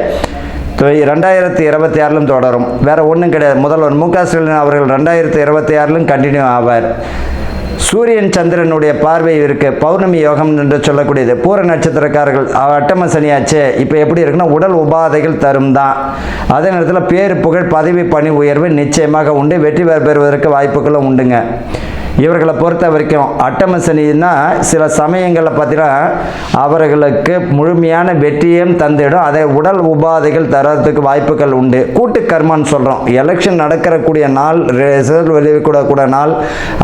2026 தொடரும். வேறு ஒன்றும் கிடையாது. முதல்வர் மு.க. ஸ்டாலின் அவர்கள் 2026 கண்டினியூ ஆவார். சூரியன் சந்திரனுடைய பார்வை இருக்கு. பௌர்ணமி யோகம் என்று சொல்லக்கூடியது. பூர நட்சத்திரக்காரர்கள் அட்டம சனியாச்சு. இப்போ எப்படி இருக்குன்னா உடல் உபாதைகள் தரும் தான். அதே நேரத்தில் பேரு புகழ், பதவி, பணி உயர்வு நிச்சயமாக உண்டு. வெற்றி பெறுவதற்கு வாய்ப்புகளும் உண்டுங்க. இவர்களை பொறுத்த வரைக்கும் அட்டம சனின்னா சில சமயங்களில் பார்த்தீங்கன்னா அவர்களுக்கு முழுமையான வெற்றியும் தந்திடும். அதை உடல் உபாதைகள் தரத்துக்கு வாய்ப்புகள் உண்டு. கூட்டு கர்மான்னு சொல்கிறோம். எலெக்ஷன் நடக்கக்கூடிய நாள், ரிசல்ட் வெளியிடக்கூடிய நாள்,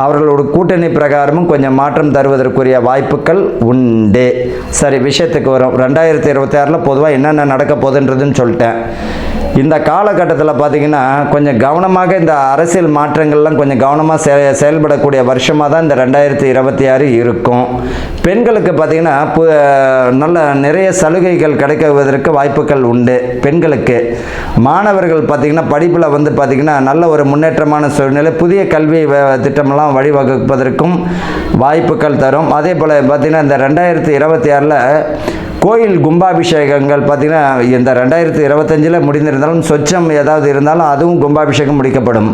அவர்களோட கூட்டணி பிரகாரமும் கொஞ்சம் மாற்றம் தருவதற்குரிய வாய்ப்புகள் உண்டு. சரி, விஷயத்துக்கு வரும். 2026 பொதுவாக என்னென்ன நடக்க போகுதுன்றதுன்னு சொல்லிட்டேன். இந்த காலகட்டத்தில் பார்த்திங்கன்னா கொஞ்சம் கவனமாக இந்த அரசியல் மாற்றங்கள்லாம் கொஞ்சம் கவனமாக செயல்படக்கூடிய வருஷமாக தான் இந்த 2026 இருக்கும். பெண்களுக்கு பார்த்திங்கன்னா நல்ல நிறைய சலுகைகள் கிடைக்குவதற்கு வாய்ப்புகள் உண்டு. பெண்களுக்கு மாணவர்கள் பார்த்திங்கன்னா படிப்பில் வந்து பார்த்திங்கன்னா நல்ல ஒரு முன்னேற்றமான சூழ்நிலை, புதிய கல்வி திட்டமெல்லாம் வழிவகுப்பதற்கும் வாய்ப்புகள் தரும். அதே போல் பார்த்திங்கன்னா இந்த 2026 கோயில் கும்பாபிஷேகங்கள் பார்த்திங்கன்னா இந்த 2025 முடிந்திருந்தாலும் சொச்சம் ஏதாவது இருந்தாலும் அதுவும் கும்பாபிஷேகம் முடிக்கப்படும்.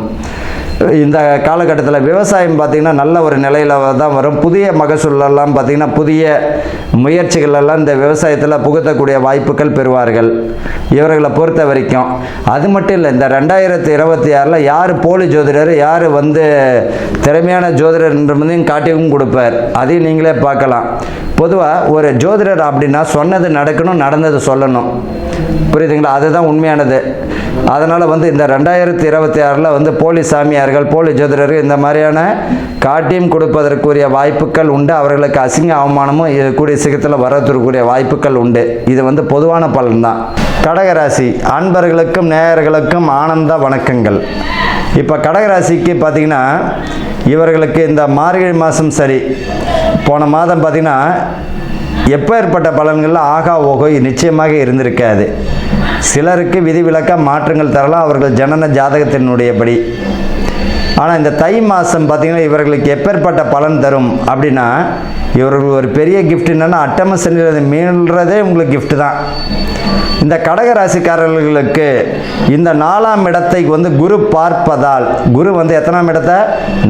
இந்த காலகட்டத்தில் விவசாயம் பார்த்திங்கன்னா நல்ல ஒரு நிலையில் தான் வரும். புதிய மகசூலெல்லாம் பார்த்திங்கன்னா புதிய முயற்சிகளெல்லாம் இந்த விவசாயத்தில் புகுத்தக்கூடிய வாய்ப்புகள் பெறுவார்கள் இவர்களை பொறுத்த வரைக்கும். அது மட்டும் இல்லை, இந்த 2026 யார் போலி ஜோதிடர், யார் வந்து திறமையான ஜோதிடர் என்றதையும் காட்டியும் கொடுப்பார். அதையும் நீங்களே பார்க்கலாம். பொதுவாக ஒரு ஜோதிடர் அப்படின்னா சொன்னது நடக்கணும், நடந்தது சொல்லணும். புரியுதுங்களா? அதுதான் உண்மையானது. அதனால் வந்து இந்த 2026 வந்து போலி சாமியார்கள், போலி ஜோதிடர்கள் இந்த மாதிரியான காட்டியும் கொடுப்பதற்குரிய வாய்ப்புகள் உண்டு. அவர்களுக்கு அசிங்க அவமானமும் கூடிய சீக்கிரத்தில் வரக்கூடிய வாய்ப்புகள் உண்டு. இது வந்து பொதுவான பலன் தான். கடகராசி அன்பர்களுக்கும் நேயர்களுக்கும் ஆனந்த வணக்கங்கள். இப்போ கடகராசிக்கு பார்த்திங்கன்னா இவர்களுக்கு இந்த மார்கழி மாதம் சரி, போன மாதம் பார்த்திங்கன்னா எப்பேற்பட்ட பலன்களில் ஆகா ஓகோ நிச்சயமாக இருந்திருக்காது. சிலருக்கு விதிவிலக்க மாற்றங்கள் தரலாம் அவர்கள் ஜனன ஜாதகத்தினுடையபடி. ஆனால் இந்த தை மாதம் பார்த்திங்கன்னா இவர்களுக்கு எப்பேற்பட்ட பலன் தரும் அப்படின்னா, இவர்கள் ஒரு பெரிய கிஃப்ட் என்னென்னா அட்டம சனியில மீள்றதே உங்களுக்கு கிஃப்ட் தான். இந்த கடகராசிக்காரர்களுக்கு இந்த 4ஆம் இடத்தை வந்து குரு பார்ப்பதால், குரு வந்து எத்தனாம் இடத்தை,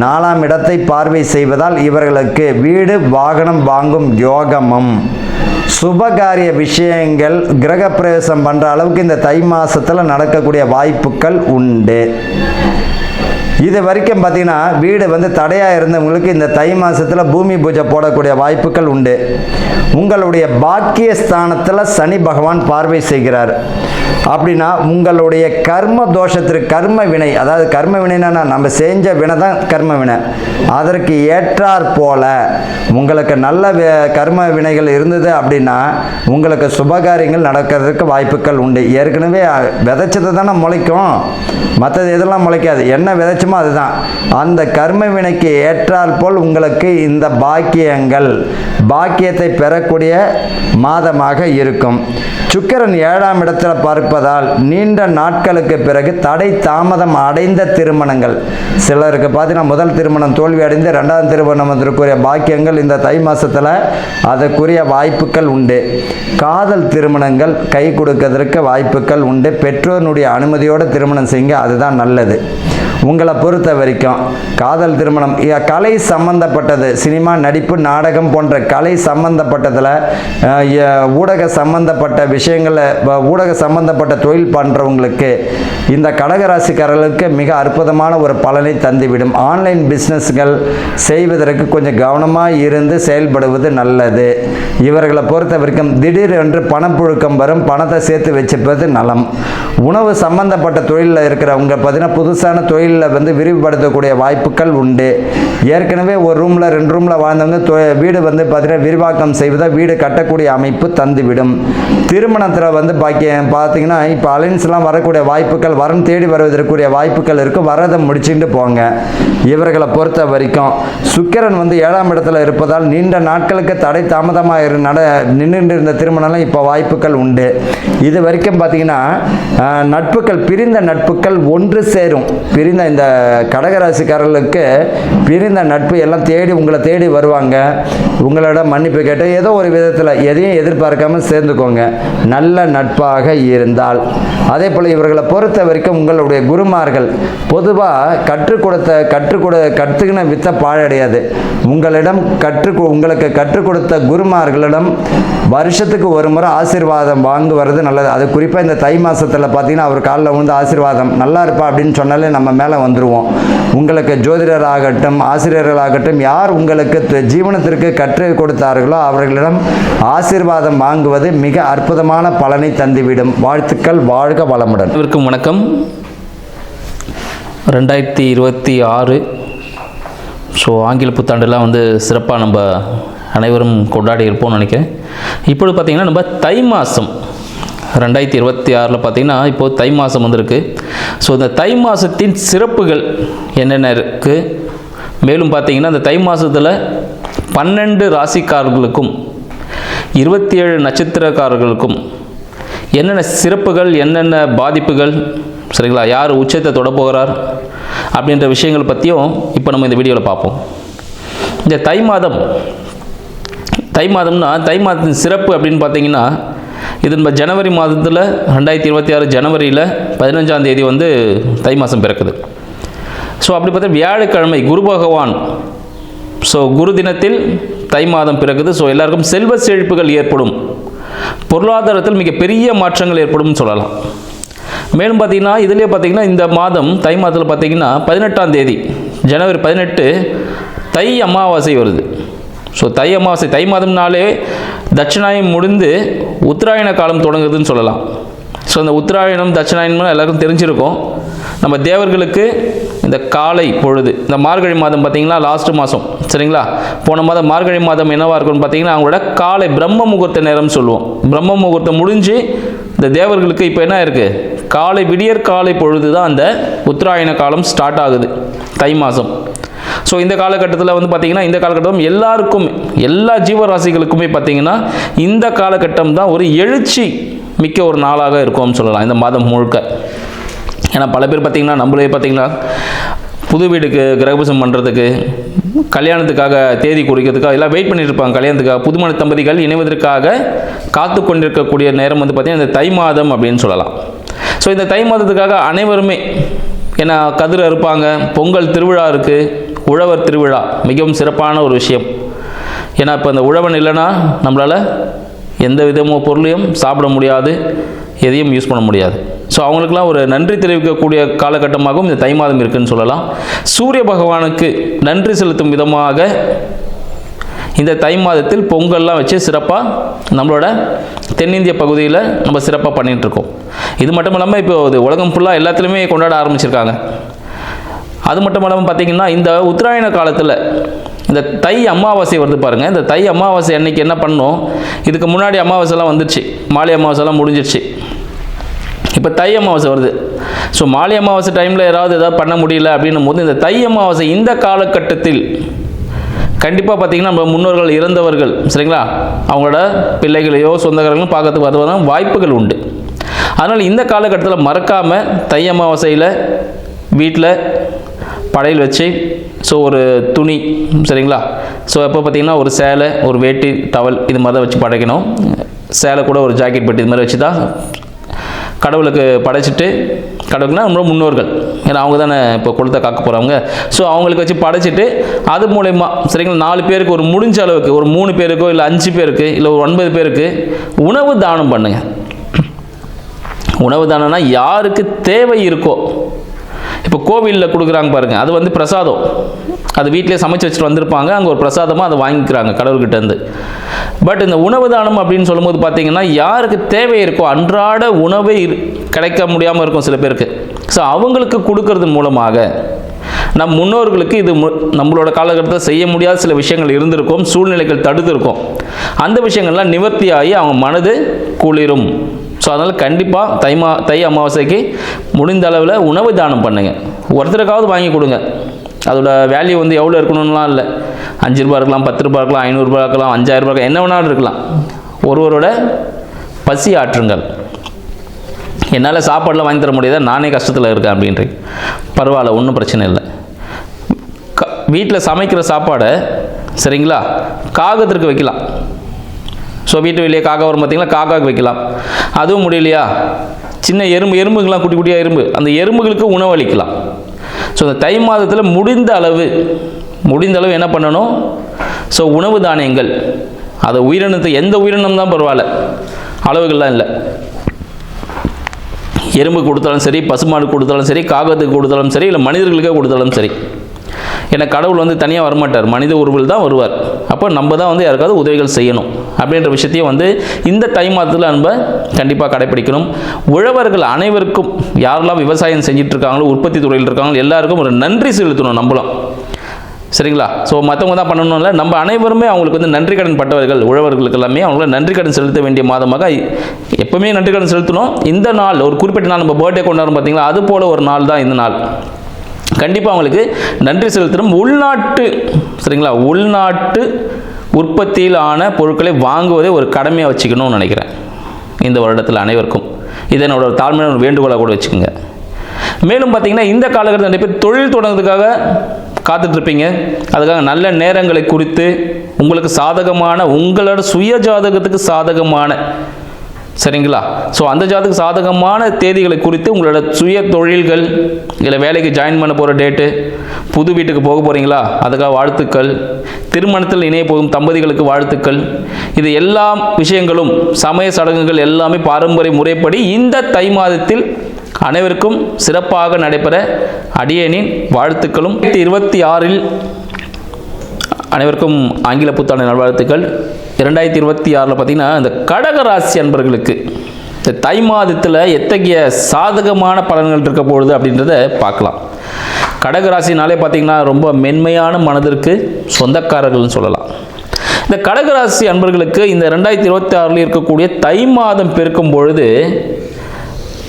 4ஆம் இடத்தை பார்வை செய்வதால் இவர்களுக்கு வீடு வாகனம் வாங்கும் யோகமும் சுபகாரிய விஷயங்கள் கிரகப்பிரவேசம் பண்ணுற அளவுக்கு இந்த தை மாதத்தில் நடக்கக்கூடிய வாய்ப்புகள் உண்டு. இது வரைக்கும் பார்த்திங்கன்னா வீடு வந்து தடையாக இருந்தவங்களுக்கு இந்த தை மாதத்தில் பூமி பூஜை போடக்கூடிய வாய்ப்புகள் உண்டு. உங்களுடைய பாக்கிய ஸ்தானத்தில் சனி பகவான் பார்வை செய்கிறார். அப்படின்னா உங்களுடைய கர்ம தோஷத்திற்கு கர்ம வினை, அதாவது கர்ம வினைனா நம்ம செஞ்ச வினை தான் கர்ம வினை, அதற்கு ஏற்றாற் போல உங்களுக்கு நல்ல கர்ம வினைகள் இருந்தது அப்படின்னா உங்களுக்கு சுபகாரியங்கள் நடக்கிறதுக்கு வாய்ப்புகள் உண்டு. ஏற்கனவே விதைச்சது தானே முளைக்கும், மற்றது எதெல்லாம் முளைக்காது. என்ன விதைச்சோமோ அதுதான். அந்த கர்ம வினைக்கு ஏற்றாற் போல் உங்களுக்கு இந்த பாக்கியத்தை பெறக்கூடிய மாதமாக இருக்கும். சுக்கிரன் 7ஆம் இடத்தில் பார்ப்பதால் நீண்ட நாட்களுக்கு பிறகு தடை தாமதம் அடைந்த திருமணங்கள், சிலருக்கு பார்த்தீங்கன்னா முதல் திருமணம் தோல்வி அடைந்து 2ஆம் திருமணம் வந்திருக்கிற பாக்கியங்கள் இந்த தை மாதத்தில் அதற்குரிய வாய்ப்புகள் உண்டு. காதல் திருமணங்கள் கை கொடுக்கறதற்கு வாய்ப்புகள் உண்டு. பெற்றோருடைய அனுமதியோடு திருமணம் செய்யுங்க, அதுதான் நல்லது. உங்களை பொறுத்த வரைக்கும் காதல் திருமணம், கலை சம்பந்தப்பட்டது, சினிமா நடிப்பு நாடகம் போன்ற கலை சம்பந்தப்பட்டதில், ஊடக சம்பந்தப்பட்ட விஷயங்களில், ஊடக சம்பந்தப்பட்ட தொழில் பண்ணுறவங்களுக்கு இந்த கடகராசிக்காரர்களுக்கு மிக அற்புதமான ஒரு பலனை தந்துவிடும். ஆன்லைன் பிஸ்னஸ்கள் செய்வதற்கு கொஞ்சம் கவனமாக இருந்து செயல்படுவது நல்லது. இவர்களை பொறுத்த வரைக்கும் திடீர் என்று பணப்புழுக்கம் வரும், பணத்தை சேர்த்து வச்சுப்பது நலம். உணவு சம்பந்தப்பட்ட தொழிலில் இருக்கிறவங்க பார்த்தீங்கன்னா புதுசான தொழிலில் வந்து விரிவுபடுத்தக்கூடிய வாய்ப்புகள் உண்டு. ஏற்கனவே ஒரு ரூமில் 2 ரூமில் வாழ்ந்தவங்க வீடு வந்து பார்த்தீங்கன்னா விரிவாக்கம் செய்வதால் வீடு கட்டக்கூடிய அமைப்பு தந்துவிடும். திருமணத்தில் வந்து பார்த்தீங்கன்னா இப்போ அலைன்ஸ்லாம் வரக்கூடிய வாய்ப்புகள், வரன் தேடி வருவதற்குரிய வாய்ப்புகள் இருக்குது. வரதை முடிச்சுட்டு போங்க. இவர்களை பொறுத்த வரைக்கும் சுக்கிரன் வந்து 7ஆம் இடத்துல இருப்பதால் நீண்ட நாட்களுக்கு தடை தாமதமாக நின்று இருந்த திருமணம்லாம் இப்போ வாய்ப்புகள் உண்டு. இது வரைக்கும் பார்த்தீங்கன்னா நட்புகள், பிரிந்த நட்புகள் ஒன்று சேரும். பிரிந்த இந்த கடகராசிக்காரர்களுக்கு பிரிந்த நட்பு எல்லாம் உங்களை தேடி வருவாங்க. உங்களிடம் மன்னிப்பு கேட்டு ஏதோ ஒரு விதத்தில் எதையும் எதிர்பார்க்காம சேர்ந்துக்கோங்க, நல்ல நட்பாக இருந்தால். அதே போல் இவர்களை பொறுத்த வரைக்கும் உங்களுடைய குருமார்கள் பொதுவாக கற்றுக்கின வித்த பாழடையாது. உங்களிடம் உங்களுக்கு கற்றுக் கொடுத்த குருமார்களிடம் வருஷத்துக்கு ஒரு முறை ஆசீர்வாதம் வாங்குவது நல்லது. அது குறிப்பாக இந்த தை மாதத்தில் பார்த்தீங்கன்னா அவர் காலில் விழுந்து ஆசீர்வாதம் நல்லா இருப்பா அப்படின்னு சொன்னாலே நம்ம மேலே வந்துடுவோம். உங்களுக்கு ஜோதிடராகட்டும் ஆசிரியர்களாகட்டும் யார் உங்களுக்கு ஜீவனத்திற்கு கற்றுக் கொடுத்தார்களோ அவர்களிடம் ஆசீர்வாதம் வாங்குவது மிக அற்புதமான பலனை தந்துவிடும். வாழ்த்துக்கள், வாழ்க வளமுடன். அனைவருக்கும் வணக்கம். 2026 ஆங்கில புத்தாண்டெல்லாம் வந்து சிறப்பாக நம்ம அனைவரும் கொண்டாடி இருப்போம்னு நினைக்கிறேன். இப்பொழுது பார்த்திங்கன்னா நம்ம தை மாதம் 2026 பார்த்தீங்கன்னா இப்போது தை மாதம் வந்திருக்கு. ஸோ இந்த தை மாதத்தின் சிறப்புகள் என்னென்ன இருக்குது, மேலும் பார்த்தீங்கன்னா இந்த தை மாதத்தில் 12 ராசிக்காரர்களுக்கும் 27 நட்சத்திரக்காரர்களுக்கும் என்னென்ன சிறப்புகள், என்னென்ன பாதிப்புகள், சரிங்களா, யார் உச்சத்தை தொட போகிறார் அப்படின்ற விஷயங்கள் பற்றியும் இப்போ நம்ம இந்த வீடியோவில் பார்ப்போம். இந்த தை மாதம்னா தை மாதத்தின் சிறப்பு அப்படின்னு பார்த்தீங்கன்னா, இது நம்ம ஜனவரி மாதத்தில் 2026 ஜனவரியில் 15ஆம் தேதி வந்து தை மாதம் பிறக்குது. ஸோ அப்படி பார்த்தா வியாழக்கிழமை குரு பகவான், ஸோ குரு தினத்தில் தை மாதம் பிறக்குது. ஸோ எல்லாருக்கும் செல்வ செழிப்புகள் ஏற்படும், பொருளாதாரத்தில் மிகப்பெரிய மாற்றங்கள் ஏற்படும் சொல்லலாம். மேலும் பார்த்தீங்கன்னா இதிலே பார்த்தீங்கன்னா இந்த மாதம் தை மாதத்தில் பார்த்தீங்கன்னா 18ஆம் தேதி ஜனவரி 18 தை அமாவாசை வருது. ஸோ தை அமாவாசை, தை மாதம்னாலே தட்சிணாயனம் முடிந்து உத்தராயண காலம் தொடங்குதுன்னு சொல்லலாம். ஸோ இந்த உத்தராயணம் தட்சிணாயனம் எல்லாருக்கும் தெரிஞ்சிருக்கும். நம்ம தேவர்களுக்கு இந்த காலை பொழுது, இந்த மார்கழி மாதம் பார்த்திங்கன்னா லாஸ்ட் மாதம், சரிங்களா, போன மாதம் மார்கழி மாதம் என்னவாக இருக்கும்னு பார்த்திங்கன்னா அவங்களோட காலை பிரம்ம முகூர்த்த நேரம் சொல்லுவோம். பிரம்ம முகூர்த்தம் முடிஞ்சு இந்த தேவர்களுக்கு இப்போ என்ன இருக்குது, காலை விடியற் காலை பொழுது தான் அந்த உத்தராயண காலம் ஸ்டார்ட் ஆகுது தை மாதம். ஸோ இந்த காலகட்டத்தில் வந்து பார்த்திங்கன்னா இந்த காலகட்டம் எல்லாருக்கும், எல்லா ஜீவராசிகளுக்குமே பார்த்திங்கன்னா இந்த காலகட்டம் தான் ஒரு எழுச்சி மிக்க ஒரு நாளாக இருக்கும்னு சொல்லலாம் இந்த மாதம் முழுக்க. ஏன்னா பல பேர் பார்த்திங்கன்னா நம்மளே பார்த்திங்கன்னா புது வீடுக்கு கிரகபிரவேசம் பண்ணுறதுக்கு, கல்யாணத்துக்காக தேதி குறிக்கிறதுக்காக எல்லாம் வெயிட் பண்ணிட்டு இருப்பாங்க. கல்யாணத்துக்காக புதுமண தம்பதிகள் இணைவதற்காக காத்து கொண்டிருக்கக்கூடிய நேரம் வந்து பார்த்திங்கன்னா இந்த தை மாதம் அப்படின்னு சொல்லலாம். ஸோ இந்த தை மாதத்துக்காக அனைவருமே ஏன்னா கதிர் அறுப்பாங்க, பொங்கல் திருவிழா இருக்குது, உழவர் திருவிழா மிகவும் சிறப்பான ஒரு விஷயம். ஏன்னா இப்போ இந்த உழவன் இல்லைன்னா நம்மளால் எந்த விதமோ பொருளையும் சாப்பிட முடியாது, எதையும் யூஸ் பண்ண முடியாது. ஸோ அவங்களுக்கெல்லாம் ஒரு நன்றி தெரிவிக்கக்கூடிய காலகட்டமாகவும் இந்த தை மாதம் இருக்குதுன்னு சொல்லலாம். சூரிய பகவானுக்கு நன்றி செலுத்தும் விதமாக இந்த தை மாதத்தில் பொங்கல்லாம் வச்சு சிறப்பாக நம்மளோட தென்னிந்திய பகுதியில் நம்ம சிறப்பாக பண்ணிகிட்ருக்கோம். இது மட்டும் இல்லாமல் இப்போ இது உலகம் ஃபுல்லாக எல்லாத்துலேயுமே கொண்டாட ஆரம்பிச்சிருக்காங்க. அது மட்டும் இல்லாமல் பார்த்திங்கன்னா இந்த உத்தராயண காலத்தில் இந்த தை அமாவாசை வருது பாருங்கள். இந்த தை அமாவாசை அன்னைக்கு என்ன பண்ணோம், இதுக்கு முன்னாடி அமாவாசைலாம் வந்துடுச்சு, மாலை அமாவாசைலாம் முடிஞ்சிடுச்சு, இப்போ தை அமாவாசை வருது. ஸோ மாலை அமாவாசை டைமில் ஏதாவது பண்ண முடியல அப்படின்னும் போது இந்த தை அமாவாசை இந்த காலகட்டத்தில் கண்டிப்பாக பார்த்திங்கன்னா நம்ம முன்னோர்கள் இறந்தவர்கள், சரிங்களா, அவங்களோட பிள்ளைகளையோ சொந்தக்காரங்களும் பார்க்கறதுக்கு வருவதான வாய்ப்புகள் உண்டு. அதனால் இந்த காலகட்டத்தில் மறக்காமல் தை அமாவாசையில் வீட்டில் படையல் வச்சு, ஸோ ஒரு துணி, சரிங்களா, ஸோ எப்போ பார்த்திங்கன்னா ஒரு சேலை, ஒரு வேட்டி, டவல் இது மாதிரி தான் வச்சு படைக்கணும். சேலை கூட ஒரு ஜாக்கெட் பெட்டி இது மாதிரி வச்சு தான் கடவுளுக்கு படைச்சிட்டு, கடவுளுக்குனா நம்மளோட முன்னோர்கள், ஏன்னா அவங்க தானே இப்போ குலத்தை காக்க போகிறவங்க. ஸோ அவங்களுக்கு வச்சு படைச்சிட்டு அது மூலயமா, சரிங்களா, 4 பேருக்கு ஒரு முடிஞ்ச அளவுக்கு ஒரு 3 பேருக்கோ இல்லை 5 பேருக்கு இல்லை ஒரு 9 பேருக்கு உணவு தானம் பண்ணுங்கள். உணவு தானம்னா யாருக்கு தேவை இருக்கோ, இப்போ கோவிலில் கொடுக்குறாங்க பாருங்கள், அது வந்து பிரசாதம், அது வீட்டிலே சமைச்சு வச்சுட்டு வந்திருப்பாங்க, அங்கே ஒரு பிரசாதமாக அதை வாங்கிக்கிறாங்க கடவுள்கிட்டேருந்து. பட் இந்த உணவு தானம் அப்படின்னு சொல்லும்போது பார்த்திங்கன்னா யாருக்கு தேவை இருக்கோ, அன்றாட உணவை கிடைக்க முடியாமல் இருக்கும் சில பேருக்கு, ஸோ அவங்களுக்கு கொடுக்கறது மூலமாக நம் முன்னோர்களுக்கு இது நம்மளோட காலகட்டத்தில் செய்ய முடியாத சில விஷயங்கள் இருந்திருக்கும், சூழ்நிலைகள் தடுத்திருக்கும், அந்த விஷயங்கள்லாம் நிவர்த்தியாகி அவங்க மனது குளிரும். ஸோ அதனால் கண்டிப்பாக தை அமாவாசைக்கு முடிந்த அளவில் உணவு தானம் பண்ணுங்கள். ஒருத்தருக்காவது வாங்கி கொடுங்க. அதோட வேல்யூ வந்து எவ்வளோ இருக்கணும்லாம் இல்லை, 5 ரூபா இருக்கலாம், 10 ரூபா இருக்கலாம், 500 ரூபா இருக்கலாம், 5000 ரூபா, என்ன வேணாலும் இருக்கலாம். ஒருவரோட பசி ஆற்றுங்கள். என்னால் சாப்பாடெலாம் வாங்கி தர முடியாத, நானே கஷ்டத்தில் இருக்கேன் அப்படின்றீங்க, பரவாயில்ல, ஒன்றும் பிரச்சனை இல்லை. வீட்டில் சமைக்கிற சாப்பாடை, சரிங்களா, காகத்திற்கு வைக்கலாம். ஸோ வீட்டு வெளியே காக்கா வரும் பார்த்திங்களா, காக்காவுக்கு வைக்கலாம். அதுவும் முடியலையா, சின்ன எறும்புகள்லாம் குட்டி குட்டியாக அந்த எறும்புகளுக்கு உணவளிக்கலாம். ஸோ இந்த தை மாதத்தில் முடிந்த அளவு என்ன பண்ணணும், ஸோ உணவு தானியங்கள், அதை உயிரினத்தை, எந்த உயிரினம் தான் பரவாயில்ல, அளவுகள்லாம் இல்லை, எறும்பு கொடுத்தாலும் சரி, பசுமாடு கொடுத்தாலும் சரி, காகத்துக்கு கொடுத்தாலும் சரி, இல்லை மனிதர்களுக்கே கொடுத்தாலும் சரி. ஏன்னா கடவுள் வந்து தனியாக வரமாட்டார், மனித உருவில் தான் வருவார். அப்போ நம்ம தான் வந்து யாருக்காவது உதவிகள் செய்யணும் அப்படின்ற விஷயத்தையும் வந்து இந்த தை மாதத்தில் நம்ம கண்டிப்பாக கடைப்பிடிக்கணும். உழவர்கள் அனைவருக்கும், யாரெல்லாம் விவசாயம் செஞ்சிட்டு இருக்காங்களோ, உற்பத்தி துறையில் இருக்காங்களோ, எல்லாருக்கும் ஒரு நன்றி செலுத்தணும் நம்மளும். சரிங்களா? ஸோ மற்றவங்க தான் பண்ணணும் இல்லை, நம்ம அனைவருமே அவங்களுக்கு வந்து நன்றி கடன் பட்டவர்கள். உழவர்களுக்கு எல்லாமே அவங்கள நன்றி கடன் செலுத்த வேண்டிய மாதமாக எப்பவுமே நன்றி கடன் செலுத்தணும். இந்த நாள் ஒரு குறிப்பிட்ட நாள், நம்ம பர்த்டே கொண்டாடுறோம் பார்த்தீங்களா, அது போல் ஒரு நாள் தான் இந்த நாள். கண்டிப்பாக அவங்களுக்கு நன்றி செலுத்தணும். உள்நாட்டு, சரிங்களா, உள்நாட்டு உற்பத்தியில் ஆன பொருட்களை வாங்குவதை ஒரு கடமையாக வச்சுக்கணும்னு நினைக்கிறேன் இந்த வருடத்தில் அனைவருக்கும். இதை என்னோட தாழ்மையான ஒரு வேண்டுகோளாக கூட வச்சுக்கோங்க. மேலும் பார்த்தீங்கன்னா இந்த காலகட்டத்தில் நிறைய பேர் தொழில் தொடங்குறதுக்காக காத்துட்ருப்பீங்க. அதுக்காக நல்ல நேரங்களை குறித்து உங்களுக்கு சாதகமான, உங்களோட சுய ஜாதகத்துக்கு சாதகமான, சரிங்களா, ஸோ அந்த ஜாதகத்துக்கு சாதகமான தேதிகளை குறித்து உங்களோட சுய தொழில்கள், இல்லை வேலைக்கு ஜாயின் பண்ண போகிற டேட்டு, புது வீட்டுக்கு போக போகிறீங்களா அதுக்காக வாழ்த்துக்கள், திருமணத்தில் இணைய போகும் தம்பதிகளுக்கு வாழ்த்துக்கள், இது எல்லா விஷயங்களும் சமய சடங்குகள் எல்லாமே பாரம்பரிய முறைப்படி இந்த தை மாதத்தில் அனைவருக்கும் சிறப்பாக நடைபெற அடியேனின் வாழ்த்துக்களும். 2026 அனைவருக்கும் ஆங்கில புத்தாண்டு நல்வாழ்த்துக்கள். 2026 பார்த்தீங்கன்னா இந்த கடகராசி அன்பர்களுக்கு இந்த தை மாதத்தில் எத்தகைய சாதகமான பலன்கள் இருக்க போகுது அப்படின்றத பார்க்கலாம். கடகராசினாலே பார்த்தீங்கன்னா ரொம்ப மென்மையான மனதிற்கு சொந்தக்காரர்கள்னு சொல்லலாம். இந்த கடகராசி அன்பர்களுக்கு இந்த 2026 இருக்கக்கூடிய தை மாதம் பெருக்கும் பொழுது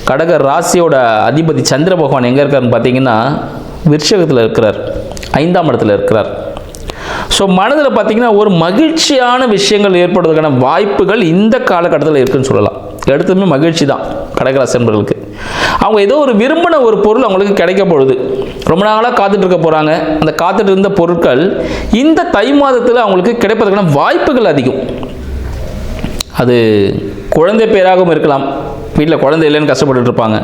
கடக ராசியோட அதிபதி சந்திர பகவான் எங்கே இருக்காருன்னு பார்த்தீங்கன்னா விருஷகத்தில் இருக்கிறார், 5ஆம் இடத்துல இருக்கிறார். ஸோ மனதில் பார்த்தீங்கன்னா ஒரு மகிழ்ச்சியான விஷயங்கள் ஏற்படுவதற்கான வாய்ப்புகள் இந்த காலகட்டத்தில் இருக்குன்னு சொல்லலாம். எடுத்துமே மகிழ்ச்சி தான் கடகராசி என்பவர்களுக்கு. அவங்க ஏதோ ஒரு விரும்பின ஒரு பொருள் அவங்களுக்கு கிடைக்க பொழுது, ரொம்ப நாளாக காத்துட்டு இருக்க போகிறாங்க, அந்த காத்துட்டு இருந்த பொருட்கள் இந்த தை மாதத்தில் அவங்களுக்கு கிடைப்பதற்கான வாய்ப்புகள் அதிகம். அது குழந்தை பேராகவும் இருக்கலாம். வீட்டில் குழந்தை இல்லைன்னு கஷ்டப்பட்டு இருப்பாங்க,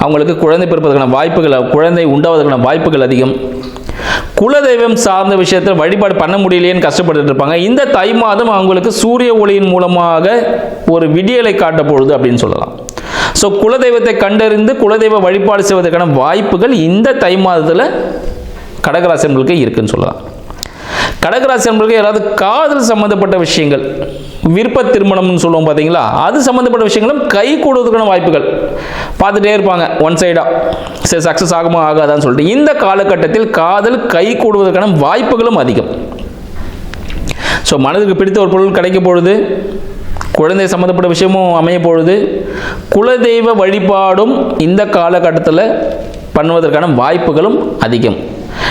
அவங்களுக்கு குழந்தை பிறப்பதற்கான வாய்ப்புகள், குழந்தை உண்டாவதற்கான வாய்ப்புகள் அதிகம். குலதெய்வம் சார்ந்த விஷயத்தில் வழிபாடு பண்ண முடியலையேன்னு கஷ்டப்பட்டு இருப்பாங்க. இந்த தை மாதம் அவங்களுக்கு சூரிய ஒளியின் மூலமாக ஒரு விடியலை காட்ட பொழுது அப்படின்னு சொல்லலாம். ஸோ குலதெய்வத்தை கண்டறிந்து குலதெய்வ வழிபாடு செய்வதற்கான வாய்ப்புகள் இந்த தை மாதத்தில் கடகராசினர்களுக்கு இருக்குன்னு சொல்லலாம். கடகராசி என்பவர்களுக்கு யாராவது காதல் சம்பந்தப்பட்ட விஷயங்கள், விருப்ப திருமணம்னு சொல்லுவோம் பார்த்தீங்களா, அது சம்மந்தப்பட்ட விஷயங்களும் கை கூடுவதற்கான வாய்ப்புகள் பார்த்துட்டே இருப்பாங்க ஒன் சைடாக. சரி சக்ஸஸ் ஆகுமா ஆகாதான்னு சொல்லிட்டு இந்த காலகட்டத்தில் காதல் கை கூடுவதற்கான வாய்ப்புகளும் அதிகம். ஸோ மனதுக்கு பிடித்த ஒரு பொருள் கிடைக்க பொழுது, குழந்தை சம்மந்தப்பட்ட விஷயமும் அமைய பொழுது, குலதெய்வ வழிபாடும் இந்த காலகட்டத்தில் பண்ணுவதற்கான வாய்ப்புகளும் அதிகம்.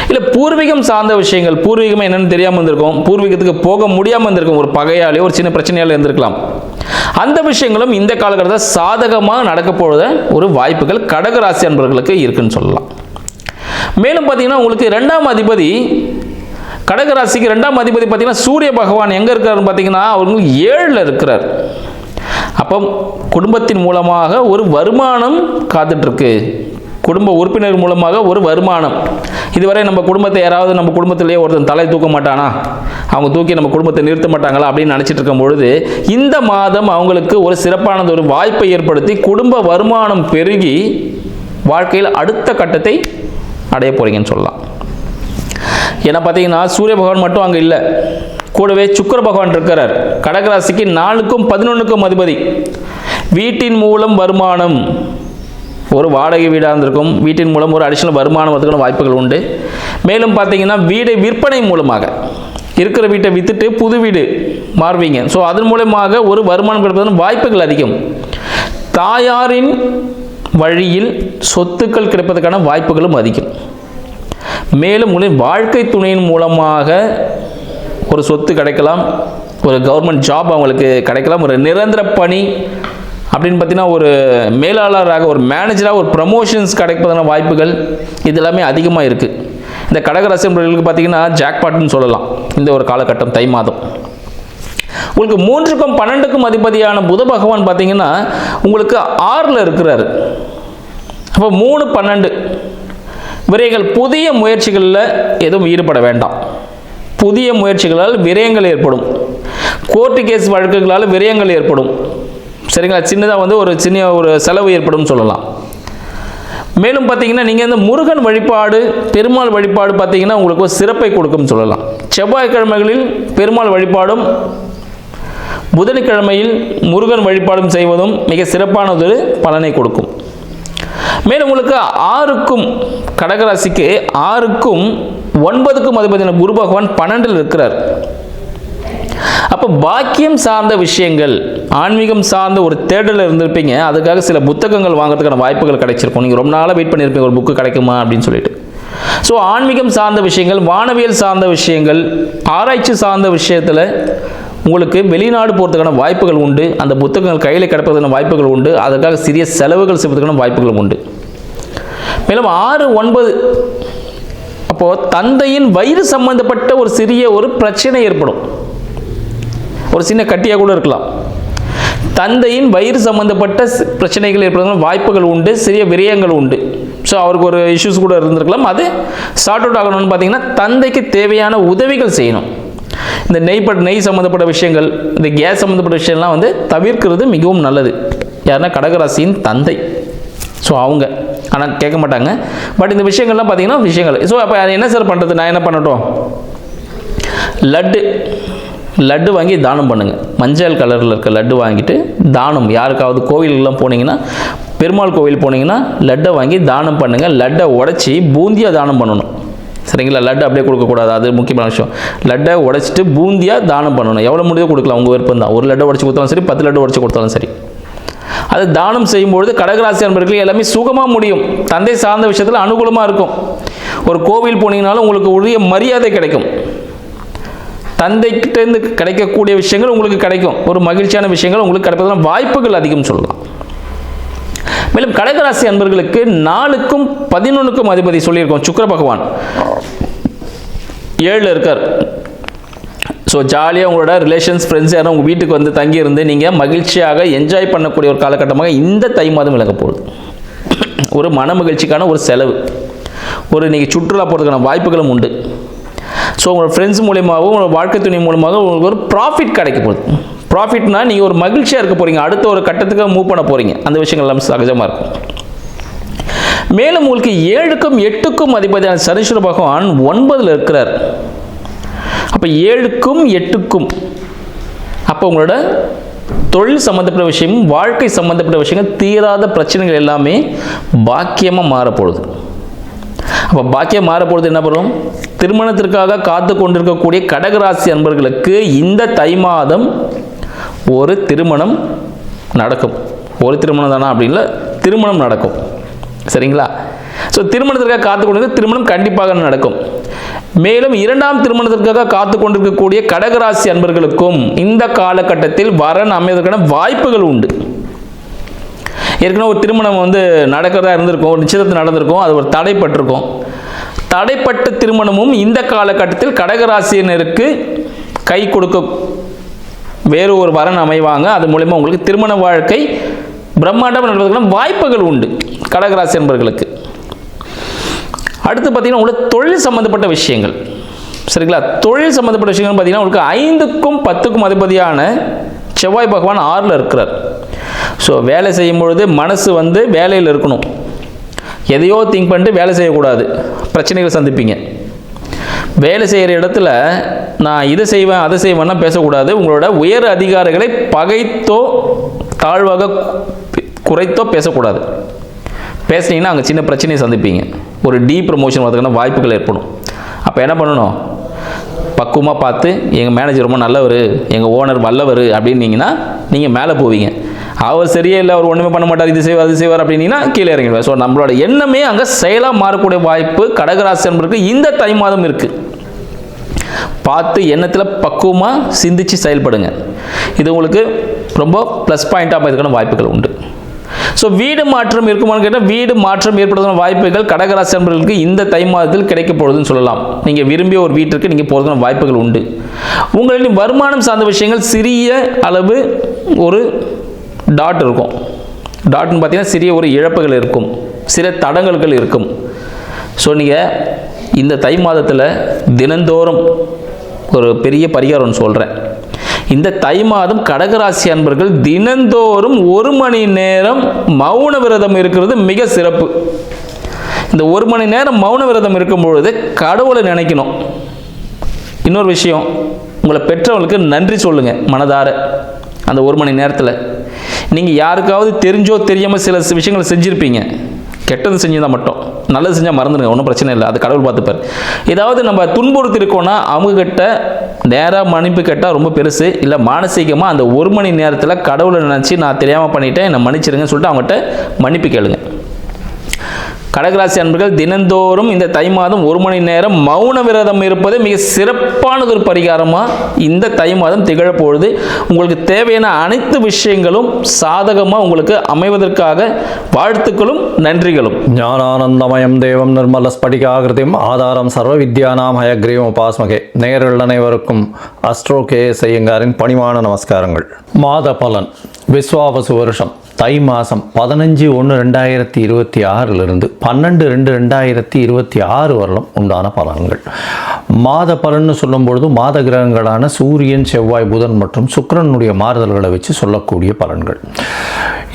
இல்லை பூர்வீகம் சார்ந்த விஷயங்கள், பூர்வீகமாக என்னென்னு தெரியாமல் இருந்திருக்கும், பூர்வீகத்துக்கு போக முடியாமல் இருந்திருக்கும், ஒரு பகையாலே ஒரு சின்ன பிரச்சனையால் இருந்திருக்கலாம். அந்த விஷயங்களும் இந்த காலகட்டத்தில் சாதகமாக நடக்க போகிற ஒரு வாய்ப்புகள் கடகராசி அன்பர்களுக்கு இருக்குன்னு சொல்லலாம். மேலும் பார்த்தீங்கன்னா உங்களுக்கு 2ஆம் அதிபதி, கடகராசிக்கு 2ஆம் அதிபதி பார்த்தீங்கன்னா சூரிய பகவான் எங்கே இருக்காருன்னு பார்த்தீங்கன்னா அவங்களுக்கு 7ல் இருக்கிறார். அப்போ குடும்பத்தின் மூலமாக ஒரு வருமானம் காத்துட்ருக்கு, குடும்ப உறுப்பினர் மூலமாக ஒரு வருமானம். இதுவரை நம்ம குடும்பத்தை யாராவது, நம்ம குடும்பத்திலேயே ஒருத்தன் தலை தூக்க மாட்டானா, அவங்க தூக்கி நம்ம குடும்பத்தை நிறுத்த மாட்டாங்களா அப்படின்னு நினச்சிட்டு இருக்கும் பொழுது இந்த மாதம் அவங்களுக்கு ஒரு சிறப்பானது ஒரு வாய்ப்பை ஏற்படுத்தி குடும்ப வருமானம் பெருகி வாழ்க்கையில் அடுத்த கட்டத்தை அடைய போறீங்கன்னு சொல்லலாம். ஏன்னா பார்த்தீங்கன்னா சூரிய பகவான் மட்டும் அங்கே இல்லை, கூடவே சுக்கிர பகவான் இருக்கிறார். கடகராசிக்கு 4க்கும் 11க்கும் அதிபதி. வீட்டின் மூலம் வருமானம், ஒரு வாடகை வீடாக இருந்திருக்கும், வீட்டின் மூலம் ஒரு அடிஷனல் வருமானம் வரதுக்கான வாய்ப்புகள் உண்டு. மேலும் பார்த்தீங்கன்னா வீடை விற்பனை மூலமாக, இருக்கிற வீட்டை விற்றுட்டு புது வீடு மாறுவீங்க. ஸோ அதன் மூலமாக ஒரு வருமானம் கிடைப்பதற்கான வாய்ப்புகள் அதிகம். தாயாரின் வழியில் சொத்துக்கள் கிடைப்பதற்கான வாய்ப்புகளும் அதிகம். மேலும் உங்களின் வாழ்க்கை துணையின் மூலமாக ஒரு சொத்து கிடைக்கலாம், ஒரு கவர்மெண்ட் ஜாப் அவங்களுக்கு கிடைக்கலாம், ஒரு நிரந்தர பணி அப்படின்னு பார்த்தீங்கன்னா ஒரு மேலாளராக, ஒரு மேனேஜராக ஒரு ப்ரமோஷன்ஸ் கிடைப்பதான வாய்ப்புகள் இது எல்லாமே அதிகமாக இருக்குது. இந்த கடகராசி என்பவர்களுக்கு பார்த்தீங்கன்னா ஜாக்பாட்னு சொல்லலாம் இந்த ஒரு காலகட்டம் தை மாதம். உங்களுக்கு 3க்கும் 12க்கும் அதிபதியான புத பகவான் பார்த்தீங்கன்னா உங்களுக்கு 6ல் இருக்கிறாரு. அப்போ 3, 12 விரயங்கள். புதிய முயற்சிகளில் எதுவும் ஈடுபட வேண்டாம். புதிய முயற்சிகளால் விரயங்கள் ஏற்படும், கோர்ட்டு கேஸ் வழக்குகளால் விரயங்கள் ஏற்படும், சரிங்களா, சின்னதாக ஒரு சின்ன ஒரு செலவு ஏற்படும் சொல்லலாம். மேலும் பார்த்தீங்கன்னா நீங்கள் இந்த முருகன் வழிபாடு, பெருமாள் வழிபாடு பார்த்தீங்கன்னா உங்களுக்கு ஒரு சிறப்பை கொடுக்கும்னு சொல்லலாம். செவ்வாய்க்கிழமைகளில் பெருமாள் வழிபாடும் புதன்கிழமையில் முருகன் வழிபாடும் செய்வதும் மிக சிறப்பானதொரு பலனை கொடுக்கும். மேலும் உங்களுக்கு 6க்கும் கடகராசிக்கு 6க்கும் 9க்கும் அதிபதியான குரு பகவான் 12ல் இருக்கிறார். அப்போ பாக்கியம் சார்ந்த விஷயங்கள், ஆன்மீகம் சார்ந்த ஒரு தேடலில் இருந்திருப்பீங்க. அதுக்காக சில புத்தகங்கள் வாங்குறதுக்கான வாய்ப்புகள் கிடைச்சிருக்கும். நீங்கள் ரொம்ப நாளாக வெயிட் பண்ணியிருப்பீங்க ஒரு புக்கு கிடைக்குமா அப்படின்னு சொல்லிட்டு. ஸோ ஆன்மீகம் சார்ந்த விஷயங்கள், வானவியல் சார்ந்த விஷயங்கள், ஆராய்ச்சி சார்ந்த விஷயத்தில் உங்களுக்கு வெளிநாடு போகிறதுக்கான வாய்ப்புகள் உண்டு. அந்த புத்தகங்கள் கையில் கிடைப்பதற்கான வாய்ப்புகள் உண்டு. அதுக்காக சிறிய செலவுகள் செய்வதற்கான வாய்ப்புகள் உண்டு. மேலும் 6, 9 அப்போது தந்தையின் வயிறு சம்பந்தப்பட்ட ஒரு சிறிய ஒரு பிரச்சனை ஏற்படும். ஒரு சின்ன கட்டியாக கூட இருக்கலாம். தந்தையின் வயிறு சம்பந்தப்பட்ட பிரச்சனைகள் ஏற்படுறதுக்கான வாய்ப்புகள் உண்டு. சிறிய விரயங்கள் உண்டு. ஸோ அவருக்கு ஒரு இஷ்யூஸ் கூட இருந்திருக்கலாம். அது சார்ட் அவுட் ஆகணும்னு பார்த்தீங்கன்னா தந்தைக்கு தேவையான உதவிகள் செய்யணும். இந்த நெய் சம்மந்தப்பட்ட விஷயங்கள், இந்த கேஸ் சம்மந்தப்பட்ட விஷயம்லாம் வந்து தவிர்க்கிறது மிகவும் நல்லது. யாருன்னா கடகராசியின் தந்தை. ஸோ அவங்க ஆனால் கேட்க மாட்டாங்க. பட் இந்த விஷயங்கள்லாம் பார்த்தீங்கன்னா விஷயங்கள். ஸோ அப்போ அது என்ன சார் பண்ணுறது? நான் என்ன பண்ணட்டும்? லட்டு வாங்கி தானம் பண்ணுங்கள். மஞ்சள் கலரில் இருக்க லட்டு வாங்கிட்டு தானம், யாருக்காவது கோவிலுக்கெல்லாம் போனீங்கன்னா, பெருமாள் கோவில் போனீங்கன்னா லட்டை வாங்கி தானம் பண்ணுங்கள். லட்டை உடச்சி பூந்தியாக தானம் பண்ணணும். சரிங்களா? லட்டு அப்படியே கொடுக்கக்கூடாது, அது முக்கியமான விஷயம். லட்டை உடைச்சிட்டு பூந்தியாக தானம் பண்ணணும். எவ்வளோ முடியுதோ கொடுக்கலாம், உங்கள் விருப்பம் தான். ஒரு லட்டை உடச்சி கொடுத்தாலும் சரி, 10 லட்டு உடச்சி கொடுத்தாலும் சரி. அது தானம் செய்யும்பொழுது கடகராசி அன்பர்களுக்கு எல்லாமே சுகமாக முடியும். தந்தை சார்ந்த விஷயத்தில் அனுகூலமாக இருக்கும். ஒரு கோவில் போனீங்கனாலும் உங்களுக்கு உரிய மரியாதை கிடைக்கும். தந்தைக்கிட்டேருந்து கிடைக்கக்கூடிய விஷயங்கள் உங்களுக்கு கிடைக்கும். ஒரு மகிழ்ச்சியான விஷயங்கள் உங்களுக்கு கிடைப்பதற்கான வாய்ப்புகள் அதிகம் சொல்லலாம். மேலும் கடகராசி அன்பர்களுக்கு 4க்கும் 11க்கும் அதிபதி சொல்லியிருக்கோம். சுக்கிர பகவான் 7ல் இருக்கார். ஸோ ஜாலியாக உங்களோட ரிலேஷன்ஸ், ஃப்ரெண்ட்ஸ் யாரும் உங்கள் வீட்டுக்கு வந்து தங்கியிருந்து நீங்கள் மகிழ்ச்சியாக என்ஜாய் பண்ணக்கூடிய ஒரு காலகட்டமாக இந்த தை மாதம் விளங்க போகுது. ஒரு மன மகிழ்ச்சிக்கான ஒரு செலவு, ஒரு நீங்கள் சுற்றுலா போகிறதுக்கான வாய்ப்புகளும் உண்டு. ஸோ உங்களோட ஃப்ரெண்ட்ஸ் மூலியமாகவும் உங்களோட வாழ்க்கை துணை மூலமாக உங்களுக்கு ஒரு ப்ராஃபிட் கிடைக்க போகுது. ப்ராஃபிட்னா நீங்கள் ஒரு மகிழ்ச்சியாக இருக்க போகிறீங்க, அடுத்த ஒரு கட்டத்துக்கு மூவ் பண்ண போகிறீங்க. அந்த விஷயங்கள் எல்லாம் சகஜமாக இருக்கும். மேலும் உங்களுக்கு 7க்கும் 8க்கும் அதிபதியான சனீஸ்வர பகவான் 9ல் இருக்கிறார். அப்போ 7க்கும் 8க்கும் அப்போ உங்களோட தொழில் சம்மந்தப்பட்ட விஷயம், வாழ்க்கை சம்மந்தப்பட்ட விஷயங்கள், தீராத பிரச்சனைகள் எல்லாமே பாக்கியமாக மாறப்போகுது. அப்போ பாக்கியம் மாறப்போகுது என்ன பண்ணும்? திருமணத்திற்காக காத்து கொண்டிருக்கக்கூடிய கடகராசி அன்பர்களுக்கு இந்த தை மாதம் ஒரு திருமணம் நடக்கும். ஒரு திருமணம் தானா அப்படின்ல, திருமணம் நடக்கும். சரிங்களா? ஸோ திருமணத்திற்காக காத்து கொண்டிருக்க திருமணம் கண்டிப்பாக நடக்கும். மேலும் 2ஆம் திருமணத்திற்காக காத்து கொண்டிருக்கக்கூடிய கடகராசி அன்பர்களுக்கும் இந்த காலகட்டத்தில் வரன் அமைவதற்கான வாய்ப்புகள் உண்டு. ஏற்கனவே ஒரு திருமணம் வந்து நடக்கிறதா இருந்திருக்கும், ஒரு நிச்சயத்தை நடந்திருக்கும், அது ஒரு தடைப்பட்டிருக்கும். தடைப்பட்ட திருமணமும் இந்த காலகட்டத்தில் கடகராசியினருக்கு கை கொடுக்க வேறு ஒரு வரன் அமைவாங்க. அது மூலமா உங்களுக்கு திருமண வாழ்க்கை பிரம்மாண்டம் நடப்பதற்கான வாய்ப்புகள் உண்டு கடகராசி என்பவர்களுக்கு. அடுத்து பார்த்தீங்கன்னா உங்களுக்கு தொழில் சம்பந்தப்பட்ட விஷயங்கள். சரிங்களா? தொழில் சம்பந்தப்பட்ட விஷயங்கள் பார்த்தீங்கன்னா உங்களுக்கு 5க்கும் 10க்கும் அதிபதியான செவ்வாய் பகவான் 6ல் இருக்கிறார். ஸோ வேலை செய்யும் பொழுது மனசு வந்து வேலையில் இருக்கணும். எதையோ திங்க் பண்ணிட்டு வேலை செய்யக்கூடாது, பிரச்சனைகள் சந்திப்பீங்க. வேலை செய்கிற இடத்துல நான் இதை செய்வேன் அதை செய்வேன்னா பேசக்கூடாது. உங்களோட உயர் அதிகாரிகளை பகைத்தோ தாழ்வாக குறைத்தோ பேசக்கூடாது. பேசுனீங்கன்னா அங்கே சின்ன பிரச்சனையை சந்திப்பீங்க. ஒரு ப்ரமோஷன் வரதுக்கான வாய்ப்புகள் ஏற்படும். அப்போ என்ன பண்ணணும்? பக்குவமாக பார்த்து, எங்கள் மேனேஜர் ரொம்ப நல்லவர், எங்கள் ஓனர் வல்லவர் அப்படின்னீங்கன்னா நீங்கள் மேலே போவீங்க. அவர் சரியே இல்லை, அவர் ஒன்றுமே பண்ண மாட்டார், இது செய்வார் அது செய்வார் அப்படின்னீங்கன்னா கீழே இறங்கிடுவார். ஸோ நம்மளோட எண்ணமே அங்கே செயலாக மாறக்கூடிய வாய்ப்பு கடகராசி என்பதற்கு இந்த தை மாதம் இருக்குது. பார்த்து எண்ணத்தில் பக்குவமாக சிந்திச்சு செயல்படுங்க. இது உங்களுக்கு ரொம்ப ப்ளஸ் பாயிண்டாக போகிறதுக்கான வாய்ப்புகள் உண்டு. ஸோ வீடு மாற்றம் இருக்குமான்னு கேட்டால் வீடு மாற்றம் ஏற்படுவதற்கான வாய்ப்புகள் கடகராசி அன்பர்களுக்கு இந்த தை மாதத்தில் கிடைக்க போகுதுன்னு சொல்லலாம். நீங்கள் விரும்பிய ஒரு வீட்டிற்கு நீங்கள் போகிறதுக்கான வாய்ப்புகள் உண்டு. உங்களின் வருமானம் சார்ந்த விஷயங்கள் சிறிய அளவு ஒரு டாட் இருக்கும். டாட்னு பார்த்தீங்கன்னா சிறிய ஒரு இழப்புகள் இருக்கும், சில தடங்கல்கள் இருக்கும். ஸோ நீங்கள் இந்த தை மாதத்தில் தினந்தோறும் ஒரு பெரிய பரிகாரம் சொல்கிறேன். இந்த தை மாதம் கடகராசி அன்பர்கள் தினந்தோறும் 1 மணி நேரம் மௌன விரதம் இருக்கிறது மிக சிறப்பு. இந்த 1 மணி நேரம் மௌன விரதம் இருக்கும் பொழுது கடவுளை நினைக்கணும். இன்னொரு விஷயம், உங்களை பெற்றவங்களுக்கு நன்றி சொல்லுங்கள் மனதார. அந்த 1 மணி நேரத்தில் நீங்கள் யாருக்காவது தெரிஞ்சோ தெரியாமல் சில விஷயங்களை செஞ்சுருப்பீங்க. கெட்டது செஞ்சுதான் மட்டும், நல்லது செஞ்சால் மறந்துடுங்க, ஒன்றும் பிரச்சனை இல்லை, அது கடவுள் பார்த்துப்பார். ஏதாவது நம்ம துன்புறுத்தி இருக்கோன்னா அவங்கக்கிட்ட நேராக மன்னிப்பு கேட்டால் ரொம்ப பெருசு. இல்லை மானசீகமாக அந்த 1 மணி நேரத்தில் கடவுளை நினச்சி நான் தெரியாமல் பண்ணிட்டேன், என்னை மன்னிச்சிருங்கன்னு சொல்லிட்டு அவங்ககிட்ட மன்னிப்பு கேளுங்க. கடகராசி அன்பர்கள் தினந்தோறும் இந்த தை மாதம் 1 மணி நேரம் மௌன விரதம் இருப்பது மிக சிறப்பானது ஒரு பரிகாரமாக இந்த தை மாதம் திகழப்போகுது. உங்களுக்கு தேவையான அனைத்து விஷயங்களும் சாதகமாக உங்களுக்கு அமைவதற்காக வாழ்த்துக்களும் நன்றிகளும். ஞானானந்தமயம் தேவம் நிர்மல ஸ்படிகாகிருதியும் ஆதாரம் சர்வ வித்யானாம் ஹயக்ரீவம் உபாஸ்மகே. நேயர்கள் அனைவருக்கும் அஸ்ட்ரோ KS ஐயங்காரின் பணிவான நமஸ்காரங்கள். மாத பலன் விஸ்வாவசு வருஷம் தை மாதம் 15/1/2026 12/2/2026 வரலும் உண்டான பலன்கள். மாத பலன்னு சொல்லும்பொழுது மாத கிரகங்களான சூரியன், செவ்வாய், புதன் மற்றும் சுக்கிரனுடைய மாறுதல்களை வச்சு சொல்லக்கூடிய பலன்கள்.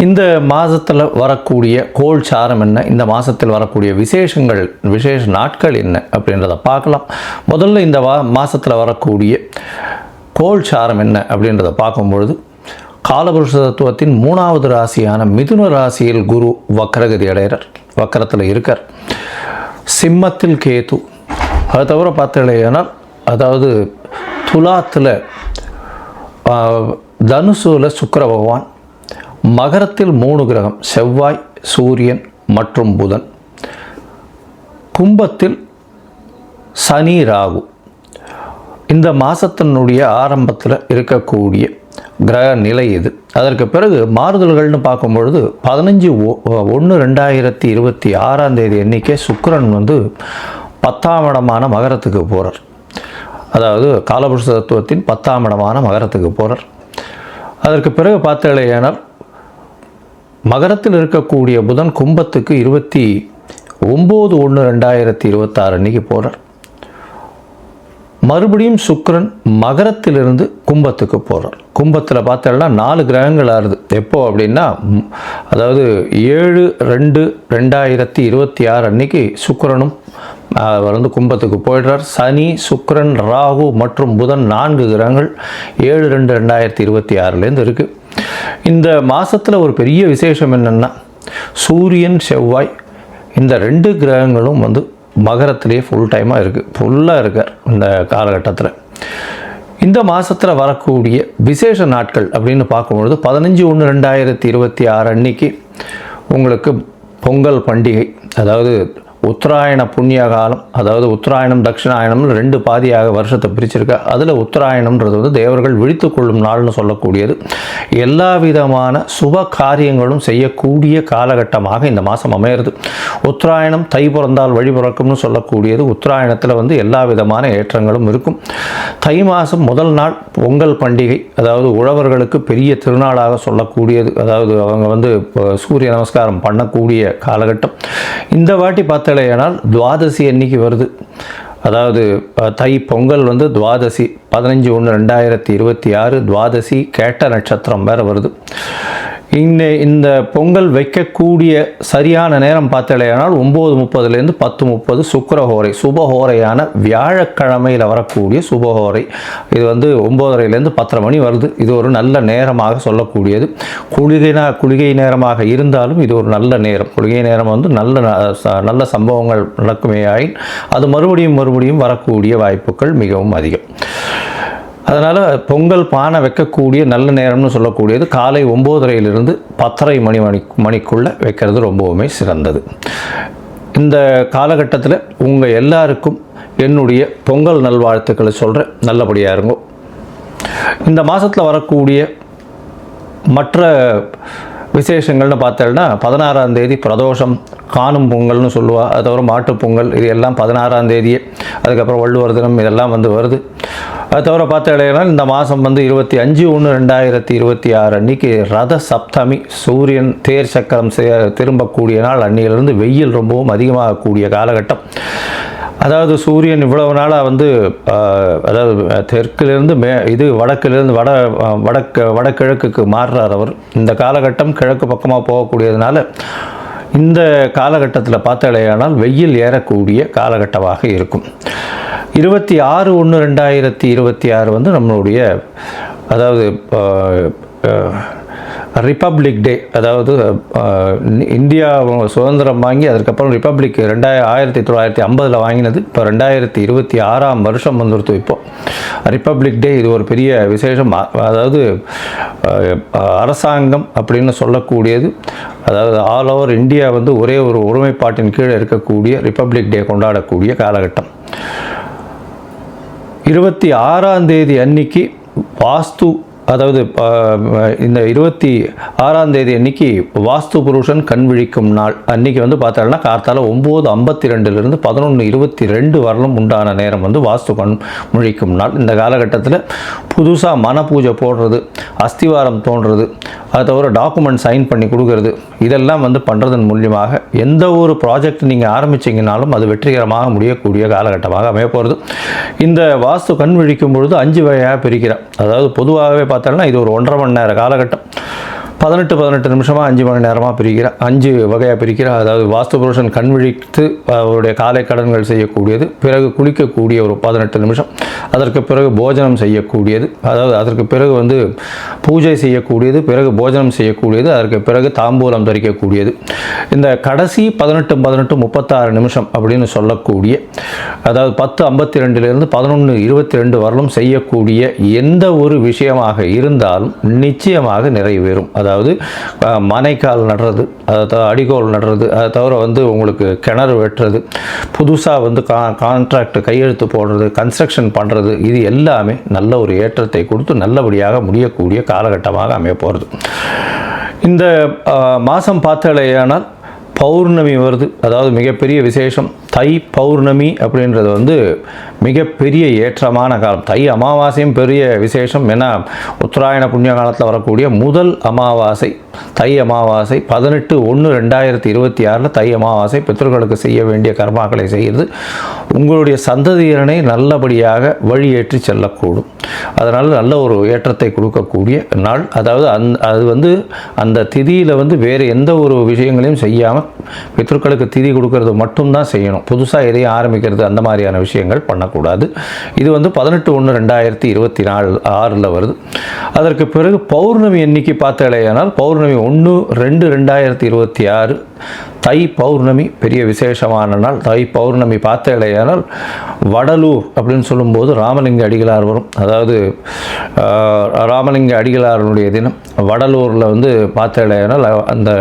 இந்த மாதத்தில் வரக்கூடிய கோள் சாரம் என்ன, இந்த மாதத்தில் வரக்கூடிய விசேஷ நாட்கள் என்ன அப்படின்றத பார்க்கலாம். முதல்ல இந்த மாதத்தில் வரக்கூடிய கோள் சாரம் என்ன அப்படின்றத பார்க்கும்பொழுது காலபுருஷ தத்துவத்தின் 3வது ராசியான மிதுன ராசியில் குரு வக்கரகதி அடைகிறார், வக்கரத்தில் இருக்கார். சிம்மத்தில் கேது, அதை தவிர பார்த்தீங்கன்னா அதாவது துலாத்தில் தனுசுல சுக்கிர பகவான், மகரத்தில் 3 கிரகம் செவ்வாய், சூரியன் மற்றும் புதன், கும்பத்தில் சனி, ராகு. இந்த மாதத்தினுடைய ஆரம்பத்தில் இருக்கக்கூடிய கிரக நிலை இது. அதற்கு பிறகு மாறுதல்கள்னு பார்க்கும்பொழுது 15/1/2026 அன்றைக்கே சுக்கிரன் வந்து 10ஆம் இடமான மகரத்துக்கு போகிறார். அதாவது காலபுருஷ தத்துவத்தின் 10ஆம் இடமான மகரத்துக்கு போகிறார். அதற்கு பிறகு பார்த்தேனால் மகரத்தில் இருக்கக்கூடிய புதன் கும்பத்துக்கு 29/1/2026 அன்றைக்கி போகிறார். மறுபடியும் சுக்கிரன் மகரத்திலிருந்து கும்பத்துக்கு போகிறார். கும்பத்தில் பார்த்தோம்னா 4 கிரகங்கள் ஆறுது. எப்போ அப்படின்னா அதாவது 7/2/2026 அன்னைக்கு சுக்கிரனும் வந்து கும்பத்துக்கு போயிடுறார். சனி, சுக்கிரன், ராகு மற்றும் புதன் 4 கிரகங்கள் 7/2/2026 இருக்குது. இந்த மாதத்தில் ஒரு பெரிய விசேஷம் என்னென்னா சூரியன், செவ்வாய் இந்த 2 கிரகங்களும் வந்து மகரத்திலேயே ஃபுல்லாக இருக்கார் இந்த காலகட்டத்தில். இந்த மாதத்தில் வரக்கூடிய விசேஷ நாட்கள் அப்படின்னு பார்க்கும்பொழுது 15/1/2026 அன்னைக்கு உங்களுக்கு பொங்கல் பண்டிகை, அதாவது உத்தராயண புண்ணிய காலம், அதாவது உத்தராயணம் தட்சிணாயணம்னு 2 பாதியாக வருஷத்தை பிரிச்சிருக்கா. அதில் உத்தராயணம்ன்றது வந்து தேவர்கள் விழித்து கொள்ளும் நாள்னு சொல்லக்கூடியது. எல்லா விதமான சுப காரியங்களும் செய்யக்கூடிய காலகட்டமாக இந்த மாதம் அமையிறது. உத்தராயணம் தை பிறந்தால் வழி பிறக்கும்னு சொல்லக்கூடியது. உத்தராயணத்தில் வந்து எல்லா விதமான ஏற்றங்களும் இருக்கும். தை மாதம் முதல் நாள் பொங்கல் பண்டிகை, அதாவது உழவர்களுக்கு பெரிய திருநாளாக சொல்லக்கூடியது. அதாவது அவங்க வந்து சூரிய நமஸ்காரம் பண்ணக்கூடிய காலகட்டம். இந்த வாட்டி பார்த்தலையானால் துவாதசி அன்னைக்கு வருது. அதாவது தை பொங்கல் வந்து துவாதசி 15/1/2026 துவாதசி கேட்ட நட்சத்திரம் வேறு வருது. இந்த பொங்கல் வைக்கக்கூடிய சரியான நேரம் பார்த்தலையானால் 9:30 10:30 சுக்கிரஹோரை, சுபஹோரையான வியாழக்கிழமையில் வரக்கூடிய சுபஹோரை. இது வந்து 9:30 10:30 மணி வருது. இது ஒரு நல்ல நேரமாக சொல்லக்கூடியது. குளிகை நேரமாக இருந்தாலும் இது ஒரு நல்ல நேரம். குளிகை நேரம் வந்து நல்ல சம்பவங்கள் நடக்குமே ஆயின் அது மறுபடியும் வரக்கூடிய வாய்ப்புகள் மிகவும் அதிகம். அதனால் பொங்கல் பானை வைக்கக்கூடிய நல்ல நேரம்னு சொல்லக்கூடியது காலை 9:30 10:30 மணிக்குள்ளே வைக்கிறது ரொம்பவுமே சிறந்தது. இந்த காலகட்டத்தில் உங்கள் எல்லாருக்கும் என்னுடைய பொங்கல் நல்வாழ்த்துக்களை சொல்கிறேன். நல்லபடியாக இருங்கோ. இந்த மாதத்தில் வரக்கூடிய மற்ற விசேஷங்கள்னு பார்த்தோம்னா 16ஆம் தேதி பிரதோஷம், காணும் பொங்கல்னு சொல்லுவா. அது தவிர மாட்டுப்பொங்கல், இது எல்லாம் 16ஆம் தேதியே. அதுக்கப்புறம் வள்ளுவர் தினம், இதெல்லாம் வந்து வருது. அது தவிர பார்த்தீங்கன்னா இந்த மாதம் வந்து 25/1/2026 அன்றைக்கி ரத சப்தமி, சூரியன் தேர் சக்கரம் திரும்பக்கூடிய நாள். அன்றையிலிருந்து வெயில் ரொம்பவும் அதிகமாகக்கூடிய காலகட்டம். அதாவது சூரியன் இவ்வளவு நாளாக வந்து அதாவது தெற்கிலிருந்து வடக்கிலிருந்து வடகிழக்குக்கு மாறுறார் அவர். இந்த காலகட்டம் கிழக்கு பக்கமாக போகக்கூடியதுனால இந்த காலகட்டத்தில் பார்த்தாலேயானால் வெயில் ஏறக்கூடிய காலகட்டமாக இருக்கும். 26/1/2026 வந்து நம்மளுடைய அதாவது ரிப்பப்ளிக் டே, அதாவது இந்தியா சுதந்திரம் வாங்கி அதுக்கப்புறம் ரிப்பப்ளிக் 1950 வாங்கினது. இப்போ 2026 வருஷம் வந்துடுத்து. இப்போ ரிப்பப்ளிக் டே இது ஒரு பெரிய விசேஷம். அதாவது அரசாங்கம் அப்படின்னு சொல்லக்கூடியது, அதாவது ஆல் ஓவர் இந்தியா வந்து ஒரே ஒரு ஒருமைப்பாட்டின் கீழே இருக்கக்கூடிய ரிப்பப்ளிக் டே கொண்டாடக்கூடிய காலகட்டம். 26ஆம் தேதி அன்னைக்கு வாஸ்து, அதாவது இந்த 26ஆம் தேதி அன்னைக்கு வாஸ்து புருஷன் கண் விழிக்கும் நாள். அன்றைக்கி வந்து பார்த்தோம்னா கார்த்தால 9:52 11:22 வரலும் உண்டான நேரம் வந்து வாஸ்து கண் விழிக்கும் நாள். இந்த காலகட்டத்தில் புதுசாக மன பூஜை போடுறது, அஸ்திவாரம் தோன்றுறது, அதை தவிர டாக்குமெண்ட் சைன் பண்ணி கொடுக்கறது, இதெல்லாம் வந்து பண்ணுறதன் மூலியமாக எந்த ஒரு ப்ராஜெக்ட் நீங்கள் ஆரம்பிச்சிங்கனாலும் அது வெற்றிகரமாக முடியக்கூடிய காலகட்டமாக அமைய போகிறது. இந்த வாஸ்து கண் விழிக்கும் பொழுது 5 வகையாக பிரிக்கிறேன். அதாவது பொதுவாகவே பார்த்தோம்னா இது ஒரு 1.5 மணி நேர காலகட்டம். 18 நிமிஷமாக 5 மணி நேரமாக பிரிக்கிறேன், 5 வகையாக பிரிக்கிறேன். அதாவது வாஸ்து புருஷன் கண் விழித்து அவருடைய காலை கடன்கள் செய்யக்கூடியது, பிறகு குளிக்கக்கூடிய ஒரு 18 நிமிஷம், அதற்கு பிறகு போஜனம் செய்யக்கூடியது, அதாவது அதற்கு பிறகு வந்து பூஜை செய்யக்கூடியது, பிறகு போஜனம் செய்யக்கூடியது, அதற்கு பிறகு தாம்பூலம் தரிக்கக்கூடியது. இந்த கடைசி 18 36 நிமிஷம் அப்படின்னு சொல்லக்கூடிய, அதாவது 10:52 11:22 வரலும் செய்யக்கூடிய எந்த ஒரு விஷயமாக இருந்தாலும் நிச்சயமாக நிறைவேறும். அதாவது மனைக்கால் நடுறது, அதை அடிக்கோல் நடுறது, அதை தவிர வந்து உங்களுக்கு கிணறு வெட்டுறது, புதுசாக வந்து கான்ட்ராக்ட் கையெழுத்து போடுறது, கன்ஸ்ட்ரக்ஷன் பண்ணுறது, இது எல்லாமே நல்ல ஒரு ஏற்றத்தை கொடுத்து நல்லபடியாக முடியக்கூடிய காலகட்டமாக அமைய போகிறது. இந்த மாதம் பார்த்தாலேயானால் பௌர்ணமி வருது. அதாவது மிகப்பெரிய விசேஷம் தை பௌர்ணமி அப்படின்றது வந்து மிகப்பெரிய ஏற்றமான காலம். தை அமாவாசையும் பெரிய விசேஷம். ஏன்னா உத்தராயண புண்ணிய காலத்தில் வரக்கூடிய முதல் அமாவாசை தை அமாவாசை 18/1/2026 தை அமாவாசை. பித்தர்களுக்கு செய்ய வேண்டிய கர்மாக்களை செய்கிறது உங்களுடைய சந்ததியரனை நல்லபடியாக வழியேற்றி செல்லக்கூடும். அதனால் நல்ல ஒரு ஏற்றத்தை கொடுக்கக்கூடிய நாள். அதாவது அது வந்து அந்த திதியில் வந்து வேறு எந்த ஒரு விஷயங்களையும் செய்யாமல் பித்தர்களுக்கு திதி கொடுக்கறது மட்டும்தான் செய்யணும். புதுசாக எதையும் ஆரம்பிக்கிறது அந்த மாதிரியான விஷயங்கள் பண்ணக்கூடாது. இது வந்து 18/1/2026 வருது. அதற்கு பிறகு பௌர்ணமி எண்ணிக்கை பார்த்தாலேயானால் பௌர்ணமி 1/2/2026 தை பௌர்ணமி பெரிய விசேஷமான நாள். தை பௌர்ணமி பார்த்தாலேயானால் வடலூர் அப்படின்னு சொல்லும்போது ராமலிங்க அடிகளார் வரும். அதாவது ராமலிங்க அடிகளாருடைய தினம் வடலூரில் வந்து பார்த்தாலேயானால் அந்த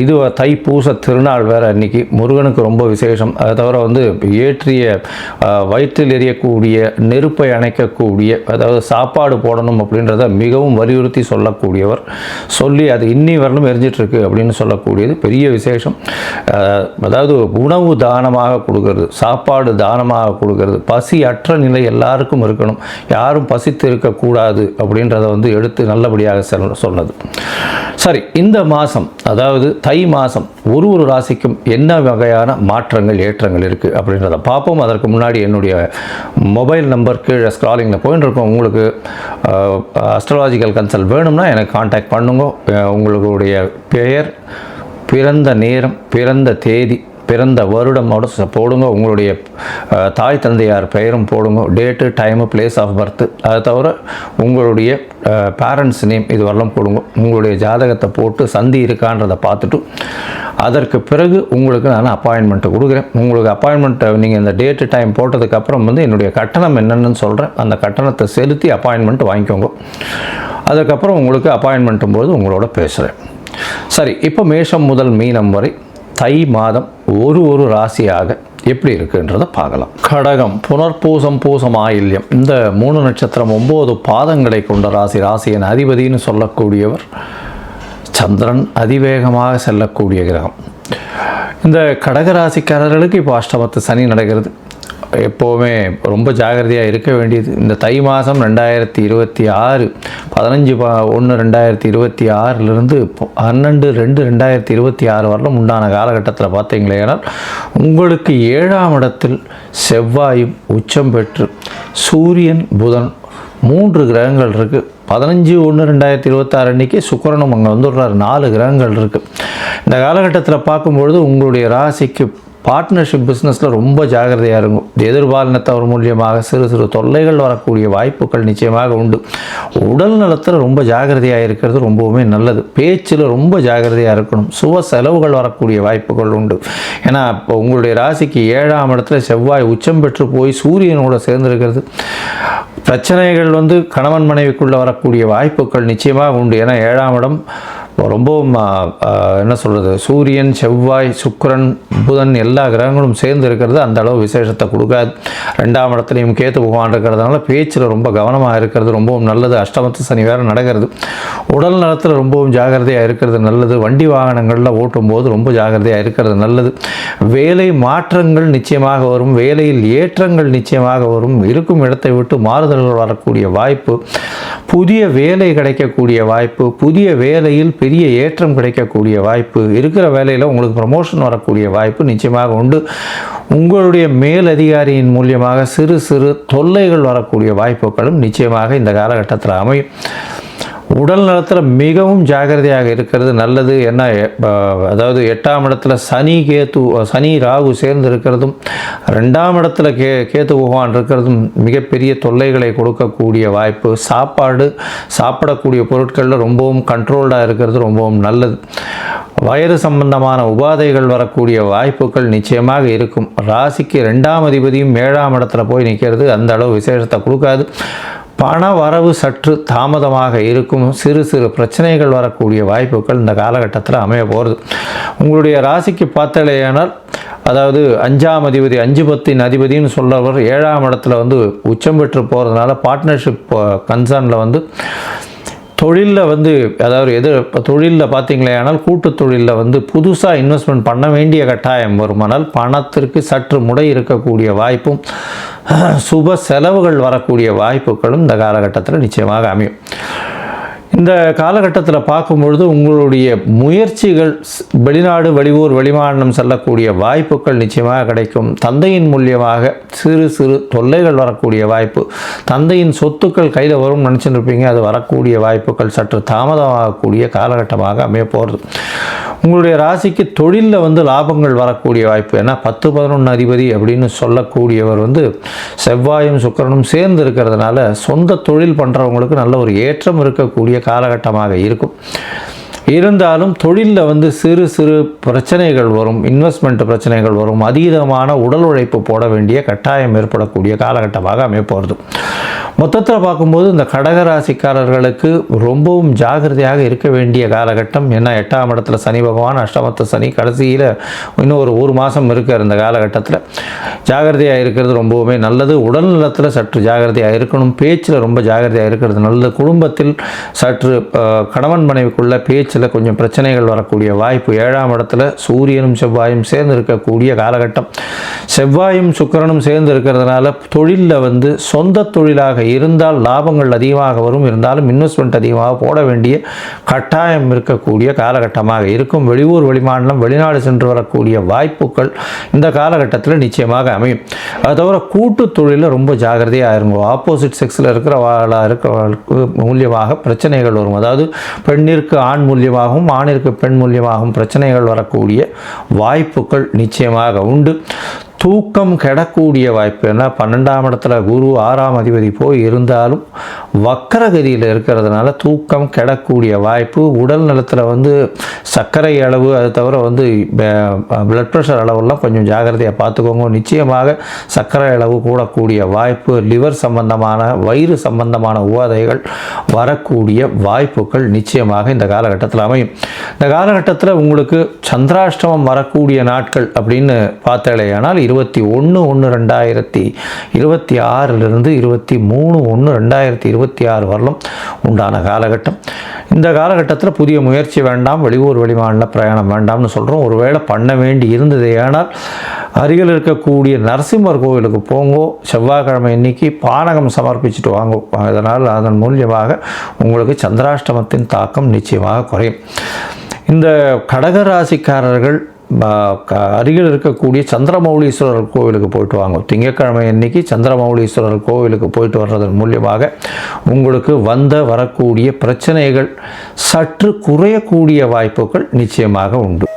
இது தை பூச திருநாள் வேறு அன்றைக்கி முருகனுக்கு ரொம்ப விசேஷம். அதை தவிர வந்து ஏற்றிய வயிற்றில் எரியக்கூடிய நெருப்பை அணைக்கக்கூடிய, அதாவது சாப்பாடு போடணும் அப்படின்றத மிகவும் வலியுறுத்தி சொல்லக்கூடியவர். சொல்லி அது இன்னி வரலும் எரிஞ்சிட்ருக்கு அப்படின்னு சொல்லக்கூடியது பெரிய விசேஷம். அதாவது உணவு தானமாக கொடுக்கறது, சாப்பாடு தானமாக கொடுக்கறது, பசி அற்ற நிலை எல்லாருக்கும் இருக்கணும், யாரும் பசித்து இருக்கக்கூடாது அப்படின்றத வந்து எடுத்து நல்லபடியாக சொன்னது. சரி, இந்த மாதம் அதாவது தை மாதம் ஒரு ராசிக்கும் என்ன வகையான மாற்றங்கள் ஏற்றங்கள் இருக்குது அப்படின்றத பார்ப்போம். அதற்கு முன்னாடி என்னுடைய மொபைல் நம்பர் கீழே ஸ்க்ராலிங்கில் போயின்னு இருக்கோம். உங்களுக்கு அஸ்ட்ராலாஜிக்கல் கன்சல்ட் வேணும்னா எனக்கு காண்டாக்ட் பண்ணுங்க. உங்களுடைய பெயர், பிறந்த நேரம், பிறந்த தேதி, பிறந்த வருடமோட போடுங்க. உங்களுடைய தாய் தந்தையார் பெயரும் போடுங்க. Date, time, place of birth, அதை தவிர உங்களுடைய பேரண்ட்ஸ் நேம் இது வரலாம் போடுங்க. உங்களுடைய ஜாதகத்தை போட்டு சந்தி இருக்கான்றதை பார்த்துட்டு அதற்கு பிறகு உங்களுக்கு நான் அப்பாயின்மெண்ட்டு கொடுக்குறேன். உங்களுக்கு அப்பாயின்மெண்ட்டை நீங்கள் இந்த டேட்டு டைம் போட்டதுக்கப்புறம் வந்து என்னுடைய கட்டணம் என்னென்னு சொல்கிறேன். அந்த கட்டணத்தை செலுத்தி அப்பாயின்மெண்ட் வாங்கிக்கோங்க. அதுக்கப்புறம் உங்களுக்கு அப்பாயின்மெண்ட்டும் போது உங்களோட பேசுகிறேன். சரி, இப்போ மேஷம் முதல் மீனம் வரை தை மாதம் ஒரு ராசியாக எப்படி இருக்குன்றதை பார்க்கலாம். கடகம், புனர்பூசம், பூசம், ஆயில்யம், இந்த 3 நட்சத்திரம் 9 பாதங்களை கொண்ட ராசி. ராசியின் அதிபதினு சொல்லக்கூடியவர் சந்திரன், அதிவேகமாக செல்லக்கூடிய கிரகம். இந்த கடகராசிக்காரர்களுக்கு இப்போ அஷ்டமத்து சனி நடக்கிறது. எப்போவுமே ரொம்ப ஜாகிரதையாக இருக்க வேண்டியது. இந்த தை மாதம் 2026 15/1/2026 12/2/2026 வரலும் உண்டான காலகட்டத்தில் பார்த்தீங்களேனால் உங்களுக்கு 7ஆம் இடத்தில் செவ்வாயும் உச்சம் பெற்று சூரியன், புதன் 3 கிரகங்கள் இருக்குது. 15/1/2026 அன்றைக்கி சுக்கிரனும் அங்கே வந்துடுறார். 4 கிரகங்கள் இருக்குது. இந்த காலகட்டத்தில் பார்க்கும்பொழுது உங்களுடைய ராசிக்கு பார்ட்னர்ஷிப் பிஸ்னஸில் ரொம்ப ஜாகிரதையாக இருக்கும். எதிர்பாலினத்தவர் மூலியமாக சிறு சிறு தொல்லைகள் வரக்கூடிய வாய்ப்புகள் நிச்சயமாக உண்டு. உடல் நலத்தில் ரொம்ப ஜாகிரதையாக இருக்கிறது ரொம்பவுமே நல்லது. பேச்சில் ரொம்ப ஜாகிரதையாக இருக்கணும். சுப செலவுகள் வரக்கூடிய வாய்ப்புகள் உண்டு. ஏன்னா இப்போ உங்களுடைய ராசிக்கு 7ஆம் இடத்துல செவ்வாய் உச்சம் பெற்று போய் சூரியனோட சேர்ந்துருக்கிறது. பிரச்சனைகள் கணவன் மனைவிக்குள்ளே வரக்கூடிய வாய்ப்புகள் நிச்சயமாக உண்டு. ஏன்னா 7ஆம் இடம் ரொம்பவும் என்ன சொல்கிறது, சூரியன் செவ்வாய் சுக்கிரன் புதன் எல்லா கிரகங்களும் சேர்ந்து இருக்கிறது அந்த அளவு விசேஷத்தை கொடுக்காது. 2ஆம் இடத்துலையும் கேத்து பகவான் இருக்கிறதுனால பேச்சில் ரொம்ப கவனமாக இருக்கிறது ரொம்பவும் நல்லது. அஷ்டமத்து சனி வேறு நடக்கிறது. உடல் நலத்தில் ரொம்பவும் ஜாகிரதையாக இருக்கிறது நல்லது. வண்டி வாகனங்களில் ஓட்டும் போது ரொம்ப ஜாகிரதையாக இருக்கிறது நல்லது. வேலை மாற்றங்கள் நிச்சயமாக வரும். வேலையில் ஏற்றங்கள் நிச்சயமாக வரும். இருக்கும் இடத்தை விட்டு மாறுதல்கள் வரக்கூடிய வாய்ப்பு, புதிய வேலை கிடைக்கக்கூடிய வாய்ப்பு, புதிய வேலையில் பெரிய ஏற்றம் கிடைக்கக்கூடிய வாய்ப்பு, இருக்கிற வேலையில் உங்களுக்கு ப்ரமோஷன் வரக்கூடிய வாய்ப்பு நிச்சயமாக உண்டு. உங்களுடைய மேலதிகாரியின் மூலியமாக சிறு சிறு தொல்லைகள் வரக்கூடிய வாய்ப்புகளும் நிச்சயமாக இந்த காலகட்டத்தில் அமையும். உடல் நலத்தில் மிகவும் ஜாகிரதையாக இருக்கிறது நல்லது. என்ன அதாவது 8ஆம் இடத்துல சனி ராகு சேர்ந்து இருக்கிறதும் 2ஆம் இடத்துல கேத்து பகவான் இருக்கிறதும் மிகப்பெரிய தொல்லைகளை கொடுக்கக்கூடிய வாய்ப்பு. சாப்பிடக்கூடிய பொருட்களில் ரொம்பவும் கண்ட்ரோல்டாக இருக்கிறது ரொம்பவும் நல்லது. வயிறு சம்பந்தமான உபாதைகள் வரக்கூடிய வாய்ப்புகள் நிச்சயமாக இருக்கும். ராசிக்கு 2ஆம் அதிபதியும் 7ஆம் இடத்துல போய் நிற்கிறது அந்த அளவு விசேஷத்தை கொடுக்காது. பண வரவு சற்று தாமதமாக இருக்கும். சிறு சிறு பிரச்சனைகள் வரக்கூடிய வாய்ப்புகள் இந்த காலகட்டத்தில் அமைய போகிறது. உங்களுடைய ராசிக்கு பார்த்தலையானால் அதாவது 5ஆம் அதிபதி 5 அதிபதினு சொல்லவர் 7ஆம் இடத்துல உச்சம் பெற்று போகிறதுனால பார்ட்னர்ஷிப் கன்சர்னில் தொழிலில் அதாவது தொழிலில் பார்த்தீங்களேனால் கூட்டு தொழிலில் புதுசாக இன்வெஸ்ட்மெண்ட் பண்ண வேண்டிய கட்டாயம் வருமானால் பணத்திற்கு சற்று முடை இருக்கக்கூடிய வாய்ப்பும் சுப செலவுகள் வரக்கூடிய வாய்ப்புகளும் இந்த காலகட்டத்தில் நிச்சயமாக அமையும். இந்த காலகட்டத்தில் பார்க்கும்பொழுது உங்களுடைய முயற்சிகள் வெளிநாடு வெளியூர் வெளிமாநிலம் செல்லக்கூடிய வாய்ப்புகள் நிச்சயமாக கிடைக்கும். தந்தையின் மூலியமாக சிறு சிறு தொல்லைகள் வரக்கூடிய வாய்ப்பு, தந்தையின் சொத்துக்கள் கையில் வரும் நினச்சிட்டு இருப்பீங்க, அது வரக்கூடிய வாய்ப்புகள் சற்று தாமதமாகக்கூடிய காலகட்டமாக அமைய போகிறது. உங்களுடைய ராசிக்கு தொழிலில் லாபங்கள் வரக்கூடிய வாய்ப்பு. ஏன்னா 10-11 அதிபதி அப்படின்னு சொல்லக்கூடியவர் செவ்வாயும் சுக்கிரனும் சேர்ந்து இருக்கிறதுனால சொந்த தொழில் பண்ணுறவங்களுக்கு நல்ல ஒரு ஏற்றம் இருக்கக்கூடிய காலகட்டமாக இருக்கும். இருந்தாலும் தொழிலில் சிறு சிறு பிரச்சனைகள் வரும், இன்வெஸ்ட்மெண்ட் பிரச்சனைகள் வரும், அதீதமான உடல் உழைப்பு போட வேண்டிய கட்டாயம் ஏற்படக்கூடிய காலகட்டமாக அமைப்போகிறது. மொத்தத்தில் பார்க்கும்போது இந்த கடகராசிக்காரர்களுக்கு ரொம்பவும் ஜாகிரதையாக இருக்க வேண்டிய காலகட்டம். ஏன்னா 8ஆம் இடத்துல சனி பகவான், அஷ்டமத்து சனி, கடைசியில் இன்னும் ஒரு மாதம் இருக்கார். இந்த காலகட்டத்தில் ஜாகிரதையாக இருக்கிறது ரொம்பவுமே நல்லது. உடல் நலத்தில் சற்று ஜாகிரதையாக இருக்கணும். பேச்சில் ரொம்ப ஜாகிரதையாக இருக்கிறது நல்லது. குடும்பத்தில் சற்று கணவன் மனைவிக்குள்ள பேச்சில் கொஞ்சம் பிரச்சனைகள் வரக்கூடிய வாய்ப்பு. 7ஆம் இடத்துல சூரியனும் செவ்வாயும் சேர்ந்து இருக்கக்கூடிய காலகட்டம். செவ்வாயும் சுக்கிரனும் சேர்ந்து இருக்கிறதுனால தொழிலில் சொந்த தொழிலாக இருந்தால் லாபங்கள் அதிகமாக வரும். இருந்தாலும் இன்வெஸ்ட்மெண்ட் அதிகமாக போட வேண்டிய கட்டாயம் இருக்கக்கூடிய காலகட்டமாக இருக்கும். வெளியூர் வெளிமாநிலம் வெளிநாடு சென்று வரக்கூடிய வாய்ப்புகள் இந்த காலகட்டத்தில் நிச்சயமாக அமையும். அது தவிர கூட்டு தொழிலில் ரொம்ப ஜாகிரதையாக இருக்கும். ஆப்போசிட் செக்ஸில் இருக்கிறவர்களுக்கு மூலியமாக பிரச்சனைகள் வரும். அதாவது பெண்ணிற்கு ஆண் மூலியமாகவும் ஆணிற்கு பெண் மூலியமாகவும் பிரச்சனைகள் வரக்கூடிய வாய்ப்புகள் நிச்சயமாக உண்டு. தூக்கம் கெடக்கூடிய வாய்ப்பு. ஏன்னா 12ஆம் இடத்துல குரு 6ஆம் அதிபதி போய் இருந்தாலும் வக்கரகதியில் இருக்கிறதுனால தூக்கம் கெடக்கூடிய வாய்ப்பு. உடல் நலத்தில் சர்க்கரை அளவு, அது தவிர பிளட் ப்ரெஷர் அளவெல்லாம் கொஞ்சம் ஜாகிரதையாக பார்த்துக்கோங்க. நிச்சயமாக சர்க்கரை அளவு கூடக்கூடிய வாய்ப்பு. லிவர் சம்பந்தமான வயிறு சம்பந்தமான உபாதைகள் வரக்கூடிய வாய்ப்புகள் நிச்சயமாக இந்த காலகட்டத்தில் அமையும். இந்த காலகட்டத்தில் உங்களுக்கு சந்திராஷ்டமம் வரக்கூடிய நாட்கள் அப்படின்னு பார்த்தாலேயானால் 21/1/2026 23/1/2026 வரலும் உண்டான காலகட்டம். இந்த காலகட்டத்தில் புதிய முயற்சி வேண்டாம், வெளியூர் வெளிமாநில பிரயாணம் வேண்டாம்னு சொல்கிறோம். ஒருவேளை பண்ண வேண்டி இருந்தது ஆனால் அருகில் இருக்கக்கூடிய நரசிம்மர் கோவிலுக்கு போங்கோ. செவ்வாய்க்கிழமை இன்னைக்கு பானகம் சமர்ப்பிச்சுட்டு வாங்கோ. அதனால் அதன் மூலியமாக உங்களுக்கு சந்திராஷ்டமத்தின் தாக்கம் நிச்சயமாக குறையும். இந்த கடகராசிக்காரர்கள் அருகில் இருக்கக்கூடிய சந்திரமௌலீஸ்வரர் கோவிலுக்கு போயிட்டு வாங்க. திங்கட்கிழமை அன்னைக்கு சந்திரமௌலீஸ்வரர் கோவிலுக்கு போயிட்டு வர்றதன் மூலியமாக உங்களுக்கு வரக்கூடிய பிரச்சனைகள் சற்று குறையக்கூடிய வாய்ப்புகள் நிச்சயமாக உண்டு.